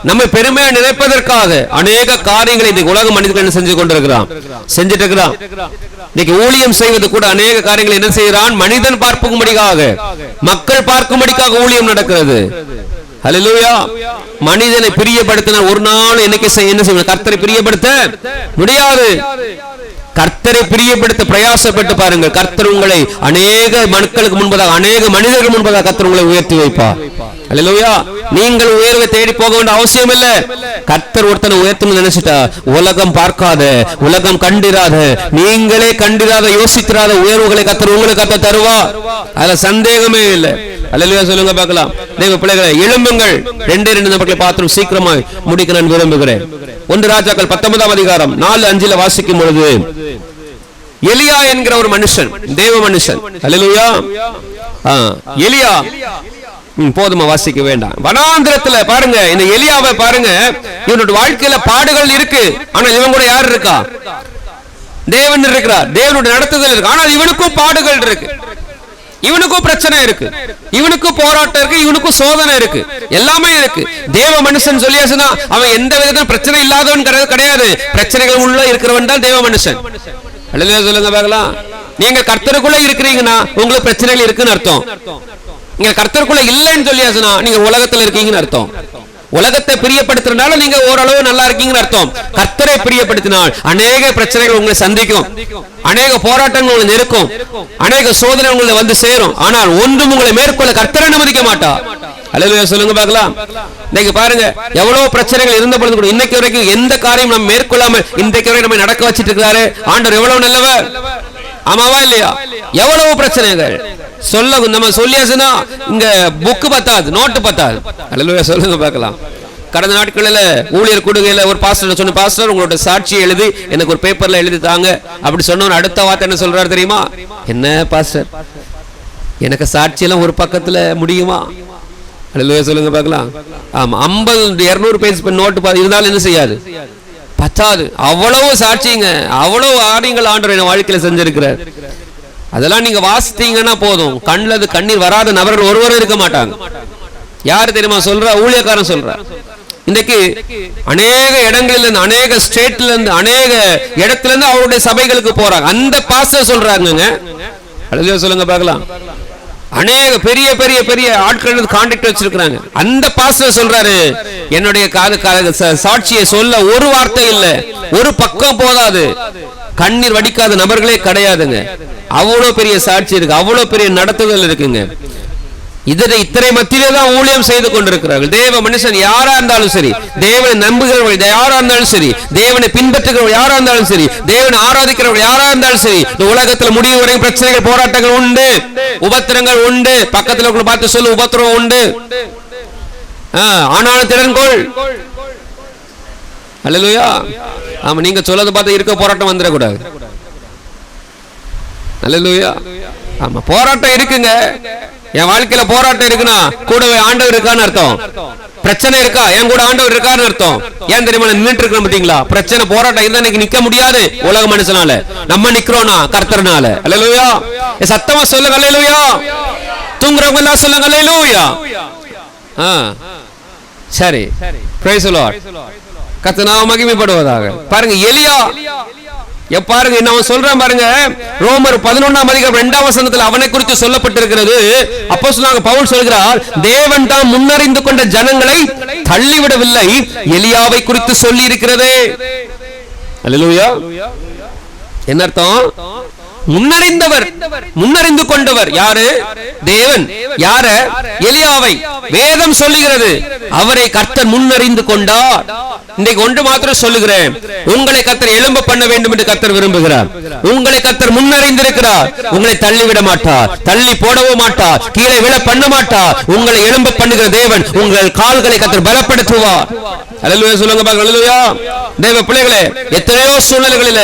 நம்ம பெருமையா நினைப்பதற்காக அநேக காரியங்களை இந்த உலக மனிதர்கள் செஞ்சு கொண்டிருக்கிறான், செஞ்சுட்டு இருக்கிறான். இன்னைக்கு ஊழியம் செய்வது கூட அநேக காரியங்களை என்ன செய்யறான்? மனிதன் பார்க்கும்படிக்காக, மக்கள் பார்க்கும்படிக்காக ஊழியம் நடக்கிறது. அல்லேலூயா. மனிதனை பிரியப்படுத்தின ஒரு நாள் என்னைக்கு என்ன செய்யணும்? கர்த்தரை பிரியப்படுத்த முடியாது. கர்த்தரை பிரியப்படுத்த பிரயாசப்பட்டு பாருங்கள், கர்த்தர் உங்களை அநேக மக்களுக்கு முன்பதாக, அநேக மனிதர்கள் முன்பதாக கர்த்தர் உங்களை உயர்த்தி வைப்பார். அல்லேலூயா. நீங்கள் உயர்வை தேடி போக வேண்டிய அவசியம் இல்ல. கர்த்தர் ஒருத்தனை உயர்த்தணும்னு நினைச்சிட்டா உலகம் பார்க்காத, உலகம் கண்டிராத, நீங்களே கண்டிராத, யோசித்திராத உயர்வுகளை கர்த்தர் உங்களுக்கு கர்த்தர் தருவார். அதுல சந்தேகமே இல்லை. அல்லேலூயா சொல்லுங்க பார்க்கலாம். தேவ பிள்ளைகளை எழும்புங்கள். 2 மக்களை பார்த்து சீக்கிரமா முடிக்க நான் விரும்புகிறேன். 1 ராஜாக்கள் 19ஆம் அதிகாரம் 4:5 வாசிக்கும் பொழுது, எலியா என்கிற ஒரு மனுஷன், தேவ மனுஷன். அல்லேலூயா. எலியா போதுமா, வாசிக்க வேண்டாம். வனாந்திரத்துல பாருங்க, இந்த எலியாவை பாருங்க, இவனுடைய வாழ்க்கையில பாடுகள் இருக்கு, ஆனா இவன் கூட யார் இருக்கா? தேவன் இருக்கிறார், தேவனுடைய நடத்துதல் இருக்கு. ஆனால் இவனுக்கும் பாடுகள் இருக்கு, இவனுக்கும் பிரச்சனை இருக்கு, இவனுக்கும் போராட்டம் இருக்கு, இவனுக்கும் சோதனை இருக்கு, எல்லாமே இருக்கு. தேவ மனுஷன் சொல்லியாச்சுன்னா அவன் எந்த விதத்திலும் பிரச்சனை இல்லாதவன் கிடையாது, பிரச்சனைகள் உள்ள இருக்கிறவன் தான் தேவ மனுஷன். அல்லேலூயா சொல்லுங்க பார்க்கலாம். நீங்க கர்த்தருக்குள்ள இருக்கிறீங்கன்னா உங்களுக்கு பிரச்சனைகள் இருக்குன்னு அர்த்தம். நீங்க கர்த்தருக்குள்ள இல்லைன்னு சொல்லியாச்சுன்னா நீங்க உலகத்துல இருக்கீங்கன்னு அர்த்தம். உலகத்தை பிரியப்படுத்துறதுனால நீங்க ஓரளவு நல்லா இருக்கீங்கன்னு அர்த்தம். கர்த்தரை பிரியப்படுத்தினால் அநேக பிரச்சனைகள் உங்களை சந்திக்கும், அநேக போராட்டங்கள் உங்களை நெருக்கும், அநேக சோதனை உங்களை வந்து சேரும். ஆனால் ஒன்றும் உங்களை மேற்கொள்ள கர்த்தரை அனுமதிக்க மாட்டார். அல்லேலூயா சொல்லுங்க பார்க்கலாம். இன்னைக்கு பாருங்க, எவ்வளவு பிரச்சனைகள் இருந்த பொழுது கூட இன்னைக்கு வரைக்கும் எந்த காரியம் நம்ம மேற்கொள்ளாம இன்றைக்கு வரை நம்ம நடக்க வச்சிட்டு இருக்காரு ஆண்டவர். எவ்வளவு நல்லவர், ஆமாவா இல்லையா? எவ்வளவு பிரச்சனைகள் சொல்ல நம்ம சொல்லியாச்சுன்னா இங்க புக்கு பத்தாது, நோட்டு பத்தாது. அல்லேலூயா சொல்லுங்க பார்க்கலாம். கடந்த நாட்களில் ஊழியர் கூடுகையில ஒரு பாஸ்டர் சொன்ன, பாஸ்டர் உங்களோட சாட்சியை எழுதி எனக்கு ஒரு பேப்பர்ல எழுதி தாங்க அப்படி சொன்னவன் அடுத்த வார்த்தை என்ன சொல்றாரு தெரியுமா? என்ன பாஸ்டர், எனக்கு சாட்சியெல்லாம் ஒரு பக்கத்துல முடியுமா? அல்லேலூயா சொல்லுங்க பார்க்கலாம். ஆமா, 50-200 பேஜ் நோட்டு இருந்தாலும் என்ன செய்யாது, பத்தாது. அவ்வளவு சாட்சிங்க, அவ்வளவு ஆரியங்கள் ஆண்டவர் என் வாழ்க்கையில செஞ்சிருக்கிறார். அதெல்லாம் நீங்க வாசித்தீங்கன்னா போதும், கண்ணில் கண்ணீர் வராத நபர்கள் ஒருவரும் இருக்க மாட்டாங்க. யாரு தெரியுமா சொல்ற? ஊழியக்காரன் சொல்ற. இன்னைக்கு அநேக இடங்கள்ல இருந்து, அநேக ஸ்டேட்ல இருந்து, அநேக இடத்துல இருந்து அவருடைய சபைகளுக்கு போறாங்க. அந்த பாஸ்டர் சொல்றாங்க, அல்லேலூயா சொல்லுங்க பார்க்கலாம். அநேக பெரிய பெரிய பெரிய ஆட்கள் கான்டாக்ட் வச்சிருக்கிறாங்க. அந்த பாஸ்டர் சொல்றாரு, என்னுடைய சாட்சியை சொல்ல ஒரு வார்த்தை இல்ல, ஒரு பக்கம் போதாது, கண்ணீர் வடிக்காத நபர்களே கிடையாதுங்க. அவ்வளவு பெரிய சாட்சி இருக்கு, அவ்வளவு பெரிய நடத்துதல் இருக்குங்க. இத்தனை மத்தியிலே தான் ஊழியம் செய்து கொண்டிருக்கிறார்கள். தேவ மனுஷன் யாரா இருந்தாலும் சரி, தேவனை நம்புகிறவர்கள் யாரா இருந்தாலும் சரி, தேவனை பின்பற்றுகிறவர்கள் யாரா இருந்தாலும் சரி, தேவனை ஆராதிக்கிறவர்கள் யாரா இருந்தாலும் சரி, இந்த உலகத்தில் முடிவு வரையும் பிரச்சனைகள், போராட்டங்கள் உண்டு, உபத்திரங்கள் உண்டு. பக்கத்தில் பார்த்து சொல்லு, உபத்திரம் உண்டு. ஆனாலும் திறன்கொள். அல்லேலூயா. ஆமா, நீங்க சொல்லதை பார்த்து இருக்க போராட்டம் வந்துடக்கூடாது. அல்லேலூயா. ஆமா, போராட்டம் இருக்குங்க. என் வாழ்க்கையில போராட்டம் இருக்குன்னா கூடவே ஆண்டவர் இருக்கான்னு அர்த்தம். பிரச்சனை இருக்கா, என் கூட ஆண்டவர் இருக்கான்னு அர்த்தம். ஏன் தெரியுமா நின்றுட்டு இருக்கோம் பாத்தீங்களா? பிரச்சனை போராட்டம் இருந்தா இன்னைக்கு நிக்க முடியாது உலக மனுஷனால. நம்ம நிக்கிறோம்னா கர்த்தர்னால. அல்லேலூயா. சத்தமா சொல்லுங்க அல்லேலூயா. தூங்குறவங்க எல்லாம் சொல்லுங்க அல்லேலூயா. சரி, பிரைஸ் தி லார்ட். கர்த்தர் நாம மகிமைப்படுவதாக. பாருங்க எலியா, பாருங்க நான் சொல்றேன் பாருங்க, ரோமர் 11ஆம் அதிகாரம் 2ஆம் வசனத்தில் அவனை குறித்து சொல்லப்பட்டிருக்கிறது. அப்போஸ்தலனாகிய பவுல் சொல்கிறார், தேவன் தான் முன்னறிந்து கொண்ட ஜனங்களை தள்ளிவிடவில்லை, எலியாவை குறித்து சொல்லி இருக்கிறது. அல்லேலூயா. என்ன அர்த்தம்? முன்னறிந்தவர், முன்னறிந்து கொண்டவர் யாரு? தேவன். யார? எலியாவை. வேதம் சொல்லுகிறது அவரை கர்த்தர் முன்னறிந்து கொண்டார். இன்றைக்கு ஒன்று மாத்திரம் சொல்லுகிறேன், உங்களை கர்த்தர் எழும்ப பண்ண வேண்டும் என்று கர்த்தர் விரும்புகிறார். உங்களை கர்த்தர் முன்னறிந்திருக்கிறார். உங்களை தள்ளிவிட மாட்டார், தள்ளி போடவோ மாட்டார், கீழே விழ பண்ண மாட்டார். உங்களை எழும்ப பண்ணுகிற தேவன் உங்கள் கால்களை கர்த்தர் பலப்படுத்துவார். அல்லேலூயா சொல்லுங்க பாருங்க. அல்லேலூயா. தேவ பிள்ளைகளே, எத்தனையோ சூழ்நிலைகளில,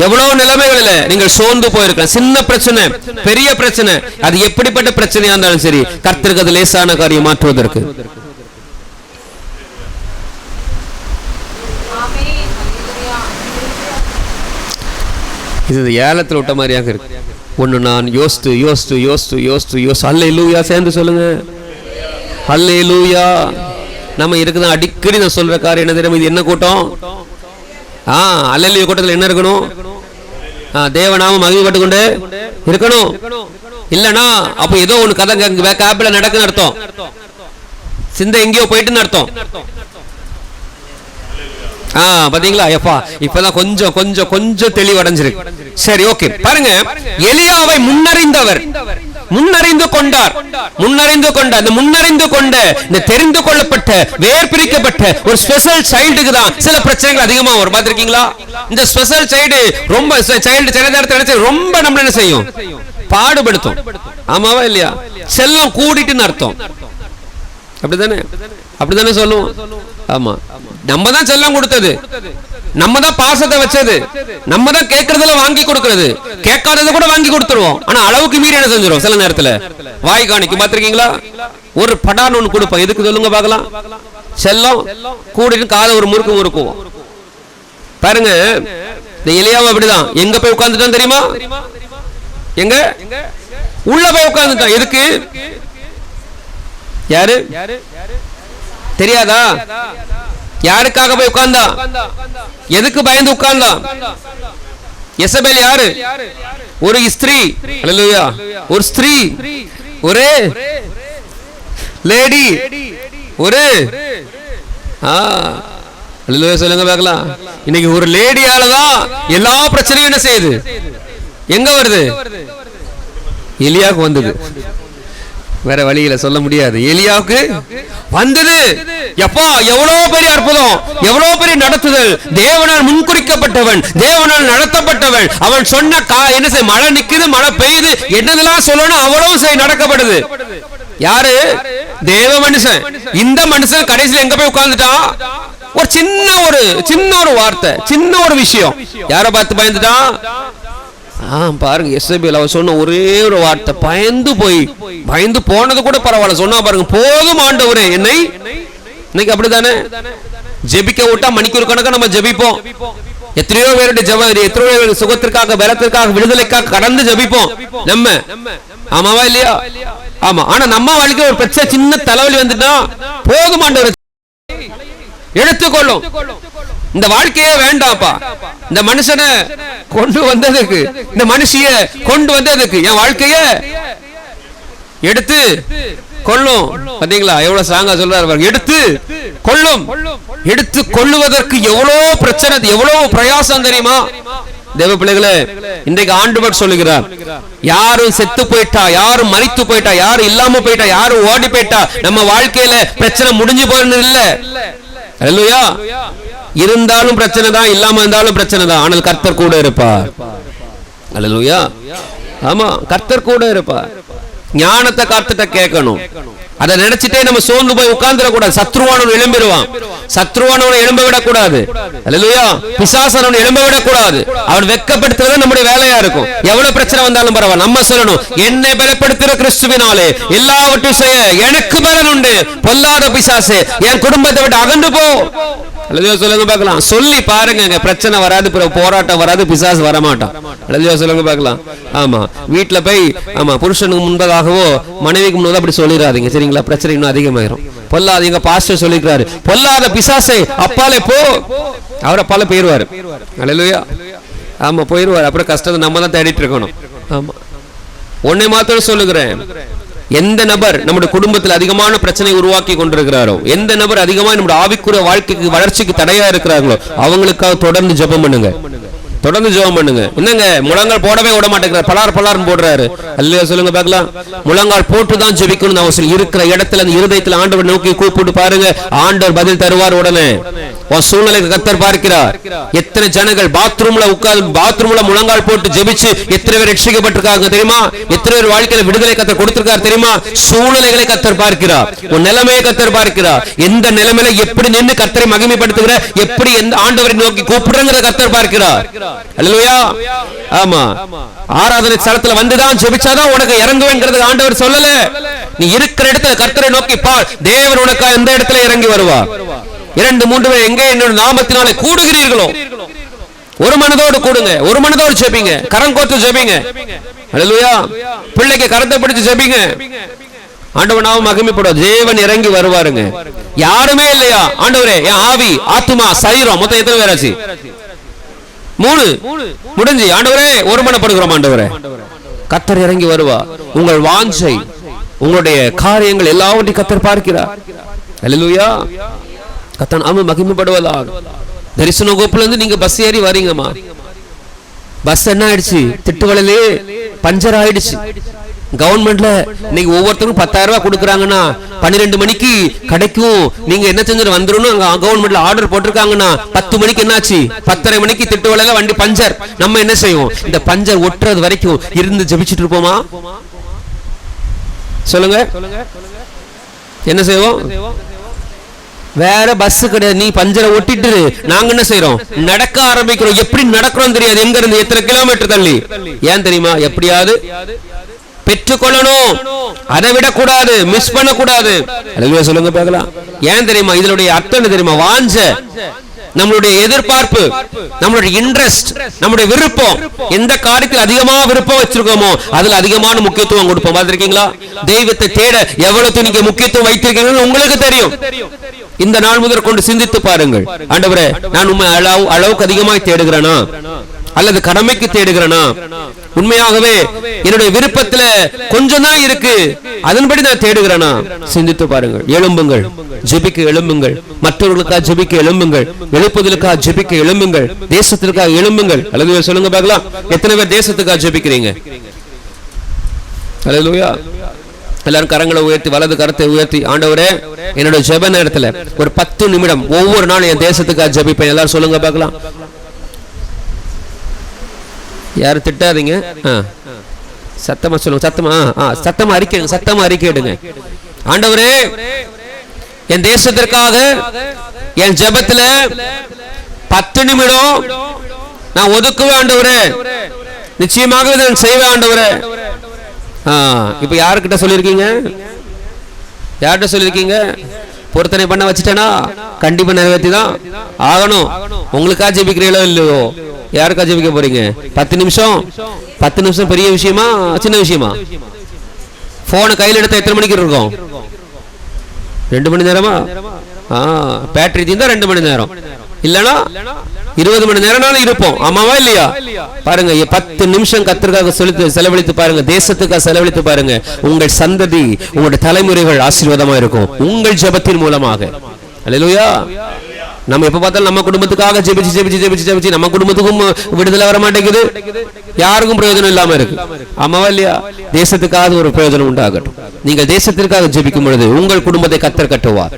எவ்வளவு நிலைமைகளில நீங்கள் சோர்ந்து போயிருக்கலாம். சின்ன பிரச்சனை, பெரிய பிரச்சனை, அது எப்படிப்பட்ட பிரச்சனையா இருந்தாலும் சரி, கர்த்தருக்கு அது லேசான காரியம் மாற்றுவதற்கு. இது ஏலத்தில் விட்ட மாதிரியாக இருக்கு. ஒன்னு நான் யோசித்து யோசித்து யோசித்து யோசித்து யோசித்து அல்லேலூயா சேர்ந்து சொல்லுங்க. அல்லேலூயா. நம்ம இருக்குதான் அடிக்கடி நான் சொல்ற காரியம் என்ன தெரியுமா? இது என்ன கூட்டம்? அல்லேலூயா கூட்டத்தில் என்ன இருக்கணும்? தேவநாம மகிமைப்பட்டு கொண்டு இருக்கணும். இல்லனா அப்ப ஏதோ ஒண்ணு கதை கேப்ல நடக்குன்னு அர்த்தம். சிந்தை எங்கேயோ போயிட்டுன்னு அர்த்தம். பாத்தீங்களா? எப்பா இப்பதான் கொஞ்சம் கொஞ்சம் கொஞ்சம் தெளிவடைஞ்சிருக்கு. சரி, ஓகே. பாருங்க, எலியாவை முன்னறிந்தவர், முன்னறிந்து கொண்டார். முன்னறிந்து கொண்ட, இந்த முன்னறிந்து கொண்ட, இந்த தெரிந்து கொள்ளப்பட்ட, வேர் பிரிக்கப்பட்ட ஒரு ஸ்பெஷல் சைல்டுக்கு தான் சில பிரச்சனைகள் அதிகமா வரும். பாத்திருக்கீங்களா? இந்த ஸ்பெஷல் சைல்டு ரொம்ப சைல்டு ரொம்ப நம்ம என்ன செய்யும்? பாடுபடுத்தும். ஆமாவா இல்லையா? செல்லம் கூடிட்டுன்னு அர்த்தம். அப்படிதானே? அப்படிதானே சொல்லுவோம். ஆமா, நம்ம தான் செல்லம் கொடுத்தது, நம்ம தான் பாசத்தை வச்சது, நம்ம தான் கேட்கறதுல வாங்கி கொடுக்கிறது, கேட்காதது கூட வாங்கி கொடுத்துருவோம். ஆனா அளவுக்கு மீறி என்ன செஞ்சிரும்? சில நேரத்துல வாய் காணிக்கு. பாத்திருக்கீங்களா? ஒரு படான்னு ஒண்ணு கொடுப்போம். எதுக்கு சொல்லுங்க பாக்கலாம்? செல்லம் கூடிட்டு காதை ஒரு முறுக்கு முறுக்குவோம். பாருங்க, இந்த எலியாவும் அப்படிதான். எங்க போய் உட்கார்ந்துட்டான் தெரியுமா? எங்க? உள்ள போய் உட்கார்ந்துட்டான். எதுக்கு? யாரு தெரியாதா? யாருக்காக போய் உட்கார்ந்தா? எதுக்கு பயந்து உட்கார்ந்தா? யெசபேல் யாரு? ஒரு ஸ்திரீ. அல்லேலூயா. ஒரு ஸ்திரீ, ஒரு லேடி, ஒரு அல்லேலூயா சொல்லுங்க பார்க்கலாம். இன்னைக்கு ஒரு லேடியாலதான் எல்லா பிரச்சனையும் என்ன செய்யுது? எங்க வருது? எலியாவுக்கு வந்தது. வேற வழியில சொல்ல முடியாது. எலியாவுக்கு வந்தது. எப்பா எவ்வளவு பெரிய அற்புதம், எவ்வளவு பெரிய நடத்துதல். தேவனால் முன்குறிக்கப்பட்டவன், தேவனால் நடத்தப்பட்டவன். அவன் சொன்ன என்ன செய்ய? மழை நிக்குது, மழை பெய்யுது, என்னதெல்லாம் சொல்லணும் அவ்வளவு நடக்கப்படுது. யாரு? தேவ மனுஷன். இந்த மனுஷன் கடைசியில் எங்க போய் உட்கார்ந்துட்டான்? ஒரு சின்ன ஒரு வார்த்தை, சின்ன ஒரு விஷயம். யாரை பார்த்து பயந்துட்டான்? பாருங்க, யெசபேல் அவ சொன்ன ஒரே ஒரு வார்த்தை, பயந்து போனது கூட பரவாயில்ல. சொன்னா பாருங்க, போதும் ஆண்டவரே என்னை. இன்னைக்கு அப்படித்தானே? ஜெபிக்க விட்டா மணிக்கூர் கணக்கா நம்ம ஜெபிப்போம். எத்தனையோ பேருடைய ஜெபம், எத்தனையோ பேர் சுகத்திற்காக, பலத்திற்காக, விடுதலைக்காக கடந்து ஜெபிப்போம் நம்ம. ஆமாவா இல்லையா? ஆமா. ஆனா நம்ம வாழ்க்கை ஒரு பிரச்சனை, சின்ன தலைவலி வந்துட்டா போதும் ஆண்டவரே எடுத்துக்கொள்ளும். இந்த வாழ்க்கையே வேண்டாம்ப்பா, இந்த மனுஷனை கொண்டு வந்ததுக்கு, இந்த மனுஷிய கொண்டு வந்ததுக்கு என் வாழ்க்கைய எடுத்து கொள்ளும். பாத்தீங்களா எவ்வளவு ஸ்ட்ராங்கா சொல்றாரு. எடுத்து கொள்ளும். எடுத்து கொள்ளுவதற்கு எவ்வளவு பிரச்சனை, எவ்வளவு பிரயாசம் தெரியுமா தேவ பிள்ளைகளே? இன்றைக்கு ஆண்டவர் சொல்லுகிறார், யாரும் செத்து போயிட்டா, யாரும் மரித்து போயிட்டா, யாரும் இல்லாம போயிட்டா, யாரும் ஓடி போயிட்டா நம்ம வாழ்க்கையில பிரச்சனை முடிஞ்சு போயிருந்து இல்ல. அல்லேலூயா. இருந்தாலும் பிரச்சனை தான், இல்லாம இருந்தாலும் பிரச்சனை தான். ஆனால் கர்த்தர் கூட இருப்பார். அல்லேலூயா. ஆமா, கர்த்தர் கூட இருப்பார். ஞானத்தை கர்த்தர்ட்ட கேட்கணும். அதை நினைச்சிட்டே நம்ம சோர்ந்து போய் உட்கார்ந்துட கூடாது. சத்ருவானவன் எழும்பிடுவான். சத்ருவானவனை எழும்ப விடக்கூடாது. அல்லேலூயா. பிசாசனவனை எழும்ப விடக்கூடாது. அவன் வெட்கப்படுத்துறது நம்முடைய வேலையா இருக்கும். எவ்வளவு பிரச்சனை வந்தாலும் பரவாயில்ல, நம்ம சொல்லணும், என்னை பலப்படுத்துகிற கிறிஸ்துவினாலே எல்லாவற்றையும் செய்ய எனக்கு பலன் உண்டு. பொல்லாத பிசாசே, என் குடும்பத்தை விட்டு அகன்று போ. அல்லேலூயா சொல்லுங்க பார்க்கலாம். சொல்லி பாருங்க, பிரச்சனை வராது, போராட்டம் வராது, பிசாசு வரமாட்டான். அல்லேலூயா சொல்லுங்க பார்க்கலாம். ஆமா, வீட்டுல போய் ஆமா புருஷனுக்கு முன்பதாகவோ மனைவிக்கு முன்பதாக அப்படி சொல்லிடாதீங்க, சரிங்களா? பிரச்சனை இன்னும் அதிகமாயிரும். பொல்லாத, எங்க பாஸ்டர் சொல்லிக்கிறாரு, பொல்லாத பிசாசே அப்பாலே போ. அவர் அப்பால போயிருவாரு. அல்லேலூயா. ஆமா, போயிருவாரு. அப்புறம் கஷ்டத்தை நம்ம தான் தேடிட்டு இருக்கணும். ஆமா, ஒன்னை மாத்திரம் சொல்லுகிறேன், எந்த நபர் நம்முடைய குடும்பத்தில் அதிகமான பிரச்சனை உருவாக்கி கொண்டிருக்கிறாரோ, எந்த நபர் அதிகமாக நம்முடைய ஆவிக்குரிய வாழ்க்கைக்கு வளர்ச்சிக்கு தடையா இருக்கிறார்களோ, அவங்களுக்காக தொடர்ந்து ஜெபம் பண்ணுங்க. தொடர்ந்து ஜெபம் பண்ணுங்க. என்னங்க முழங்கால் போடவே விட மாட்டேங்கிறார், பலார் போடுறாரு. அல்லேலூயா சொல்லுங்க பார்க்கலாம். முழங்கால் போட்டு தான் ஜெபிக்கணும் அவசியம். இருக்கிற இடத்துல அந்த இருதயத்தில் ஆண்டவர் நோக்கி கூப்பிட்டு பாருங்க, ஆண்டவர் பதில் தருவார். உடனே உன் சூழ்நிலைக்கு கர்த்தர் பார்க்கிறார். எத்தனை ஜனங்கள் பாத்ரூம்ல முழங்கால் போட்டு ஜெபிச்சு எத்தனை பேர் ரட்சிக்கப்பட்டிருக்காங்க தெரியுமா? எத்தனை பேர் வாழ்க்கையில விடுதலை கர்த்தர் கொடுத்திருக்கார் தெரியுமா? சூழ்நிலைகளை கர்த்தர் பார்க்கிறார். உன் நிலைமையை கர்த்தர் பார்க்கிறார். எந்த நிலைமையில எப்படி நின்று கர்த்தரை மகிமைப்படுத்துகிற, எப்படி எந்த ஆண்டவரை நோக்கி கூப்பிடுறத கர்த்தர் பார்க்கிறார். அல்லேலூயா. ஆமா, ஆராதனை ஸ்தலத்துல வந்துதான் ஜெபிச்சாதான் உனக்கு இறங்குவேங்கிறது ஆண்டவர் சொல்லல. நீ இருக்கிற இடத்துல கர்த்தரை நோக்கி பார், தேவன் உனக்கு எந்த இடத்துல இறங்கி வருவார். 2-3 பேர் எங்கே என்னோட நாமத்தினாலே கூடுகிறீர்களோ, ஒரு மனதோடு கூடுங்க, ஒரு மனதோடு ஜெபிங்க, கரம் கோர்த்து ஜெபிங்க. அல்லேலூயா. பிள்ளைக்கு கரத்தை பிடிச்சு ஜெபிங்க. ஆண்டவர் நாம மகிமைப்படும். தேவன் இறங்கி வருவாருங்க. யாருமே இல்லையா ஆண்டவரே, என் ஆவி, ஆத்துமா, சரீரம் மொத்தம் எத்தனை பேராச்சு? 3 முடிஞ்சு. ஆண்டவரே ஒருமனப்படுகிறோம். ஆண்டவரே கர்த்தர் இறங்கி வருவா. உங்கள் வாஞ்சை, உங்களுடைய காரியங்கள் எல்லாவற்றையும் கர்த்தர் பார்க்கிறார். அல்லேலூயா. கர்த்தர் நாம மகிமைப்படுவதாக. தரிசன கோப்புல இருந்து நீங்க பஸ் ஏறி வரீங்கம்மா, பஸ் என்ன ஆயிடுச்சு? திட்டுவளையிலே பஞ்சர் ஆயிடுச்சு. கவர்மெண்ட்ல நீங்க ஒவ்வொருத்தரும் 10,000 ரூபாய் கொடுக்குறாங்கன்னா 12 மணிக்கு கிடைக்கும், நீங்க என்ன செஞ்சு வந்துடணும். கவர்மெண்ட்ல ஆர்டர் போட்டிருக்காங்கன்னா 10 மணிக்கு என்னாச்சு? 10:30 மணிக்கு திட்டுவளையில வண்டி பஞ்சர். நம்ம என்ன செய்வோம்? இந்த பஞ்சர் ஒட்டுறது வரைக்கும் இருந்து ஜெபிச்சுட்டு இருப்போமா? சொல்லுங்க, என்ன செய்வோம்? வேற பஸ் கிடையாது, நீ பஞ்சரை ஒட்டிட்டு நாங்க என்ன செய்யறோம்? நடக்க ஆரம்பிக்கிறோம். எப்படி நடக்கிறோம் தெரியாது, எங்க இருந்து எத்தனை கிலோமீட்டர் தள்ளி. ஏன் தெரியுமா? எப்படியாவது பெற்றுக்கொள்ளணும், அதை விடக்கூடாது, மிஸ் பண்ண கூடாது. சொல்லுங்க பார்க்கலாம். ஏன் தெரியுமா? இதனுடைய அர்த்தம் தெரியுமா? வாஞ்ச, நம்மளுடைய எதிர்பார்ப்பு, நம்மளுடைய இன்ட்ரெஸ்ட், நம்முடைய விருப்பம், எந்த காரியத்தில் அதிகமா விருப்பம் வச்சிருக்கோமோ அதுல அதிகமான முக்கியத்துவம் கொடுப்போம். பார்த்திருக்கீங்களா? தெய்வத்தை தேட எவ்வளவு நீங்க முக்கியத்துவம் வைத்திருக்கீங்கன்னு உங்களுக்கு தெரியும். இந்த நாள் முதல் கொண்டு சிந்தித்து பாருங்கள். ஆண்டவரே, நான் உண்மை அளவுக்கு அதிகமாய் தேடுகிறேனா அல்லது கடமைக்கு தேடுகிறேனா? உண்மையாகவே என்னுடைய விருப்பத்துல கொஞ்சம் தான் இருக்கு, அதன்படி நான் தேடுகிறேனா? சிந்தித்து பாருங்கள். எழும்புங்கள், ஜெபிக்க எழும்புங்கள். மற்றவர்களுக்காக ஜெபிக்க எழும்புங்கள். எழுப்புதலுக்காக ஜெபிக்க எழும்புங்கள். தேசத்திற்காக எழும்புங்கள். அல்லது சொல்லுங்க பார்க்கலாம், எத்தனை பேர் தேசத்துக்காக ஜெபிக்கிறீங்க? அல்லேலூயா. எல்லாரும் கரங்களை உயர்த்தி, வலது கரத்தை உயர்த்தி, ஆண்டவரே என்னோட ஜெப நேரத்துல ஒரு 10 நிமிடம் ஒவ்வொரு நாளும் என் தேசத்துக்காக ஜெபிப்பேன். எல்லாரும் சொல்லுங்க பார்க்கலாம். யாரும் திட்டாதீங்க, சத்தமா சொல்லுங்க. சத்தமா அறிக்கைங்க, சத்தமா அறிக்கையிடுங்க. ஆண்டவரே, என் தேசத்திற்காக என் ஜெபத்துல 10 நிமிடம் நான் ஒதுக்குவேன் ஆண்டவரே. நிச்சயமாக நான் செய்வேன் ஆண்டவரே. இப்ப யாருக்கிட்ட சொல்லிருக்கீங்க? யார்கிட்ட சொல்லிருக்கீங்க? பொருத்தனை பண்ண வச்சுட்டேனா கண்டிப்பா நிறைவேற்றி தான் ஆகணும். உங்களுக்காக ஜெபிக்கிறீங்களோ இல்லையோ? யாருக்கா ஜெபிக்க போறீங்க? 10 நிமிஷம். 10 நிமிஷம் பெரிய விஷயமா சின்ன விஷயமா? போனை கையில் எடுத்தா எத்தனை மணிக்கு இருக்கும்? 2 மணி நேரமா? பேட்டரி தீர்ந்தா 2 மணி நேரம், இல்லனா 20 மணி நேரம்னாலும் இருப்போம். ஆமாவா இல்லையா? பாருங்க, 10 நிமிஷம் கர்த்தருக்காக செலவழித்து பாருங்க, தேசத்துக்காக செலவழித்து பாருங்க. உங்கள் சந்ததி, உங்களுடைய தலைமுறைகள் ஆசீர்வாதமா இருக்கும் உங்கள் ஜெபத்தின் மூலமாக. அல்லேலூயா. நம்ம எப்ப பார்த்தாலும் நம்ம குடும்பத்துக்காக ஜெபிச்சு நம்ம குடும்பத்துக்கும் விடுதலை வர மாட்டேங்குது, யாருக்கும் பிரயோஜனம் இல்லாம இருக்கு. ஆமாவா இல்லையா? தேசத்துக்காக ஒரு பிரயோஜனம் உண்டாகட்டும். நீங்கள் தேசத்திற்காக ஜெபிக்கும் பொழுது உங்கள் குடும்பத்தை கர்த்தர் கட்டுவார்.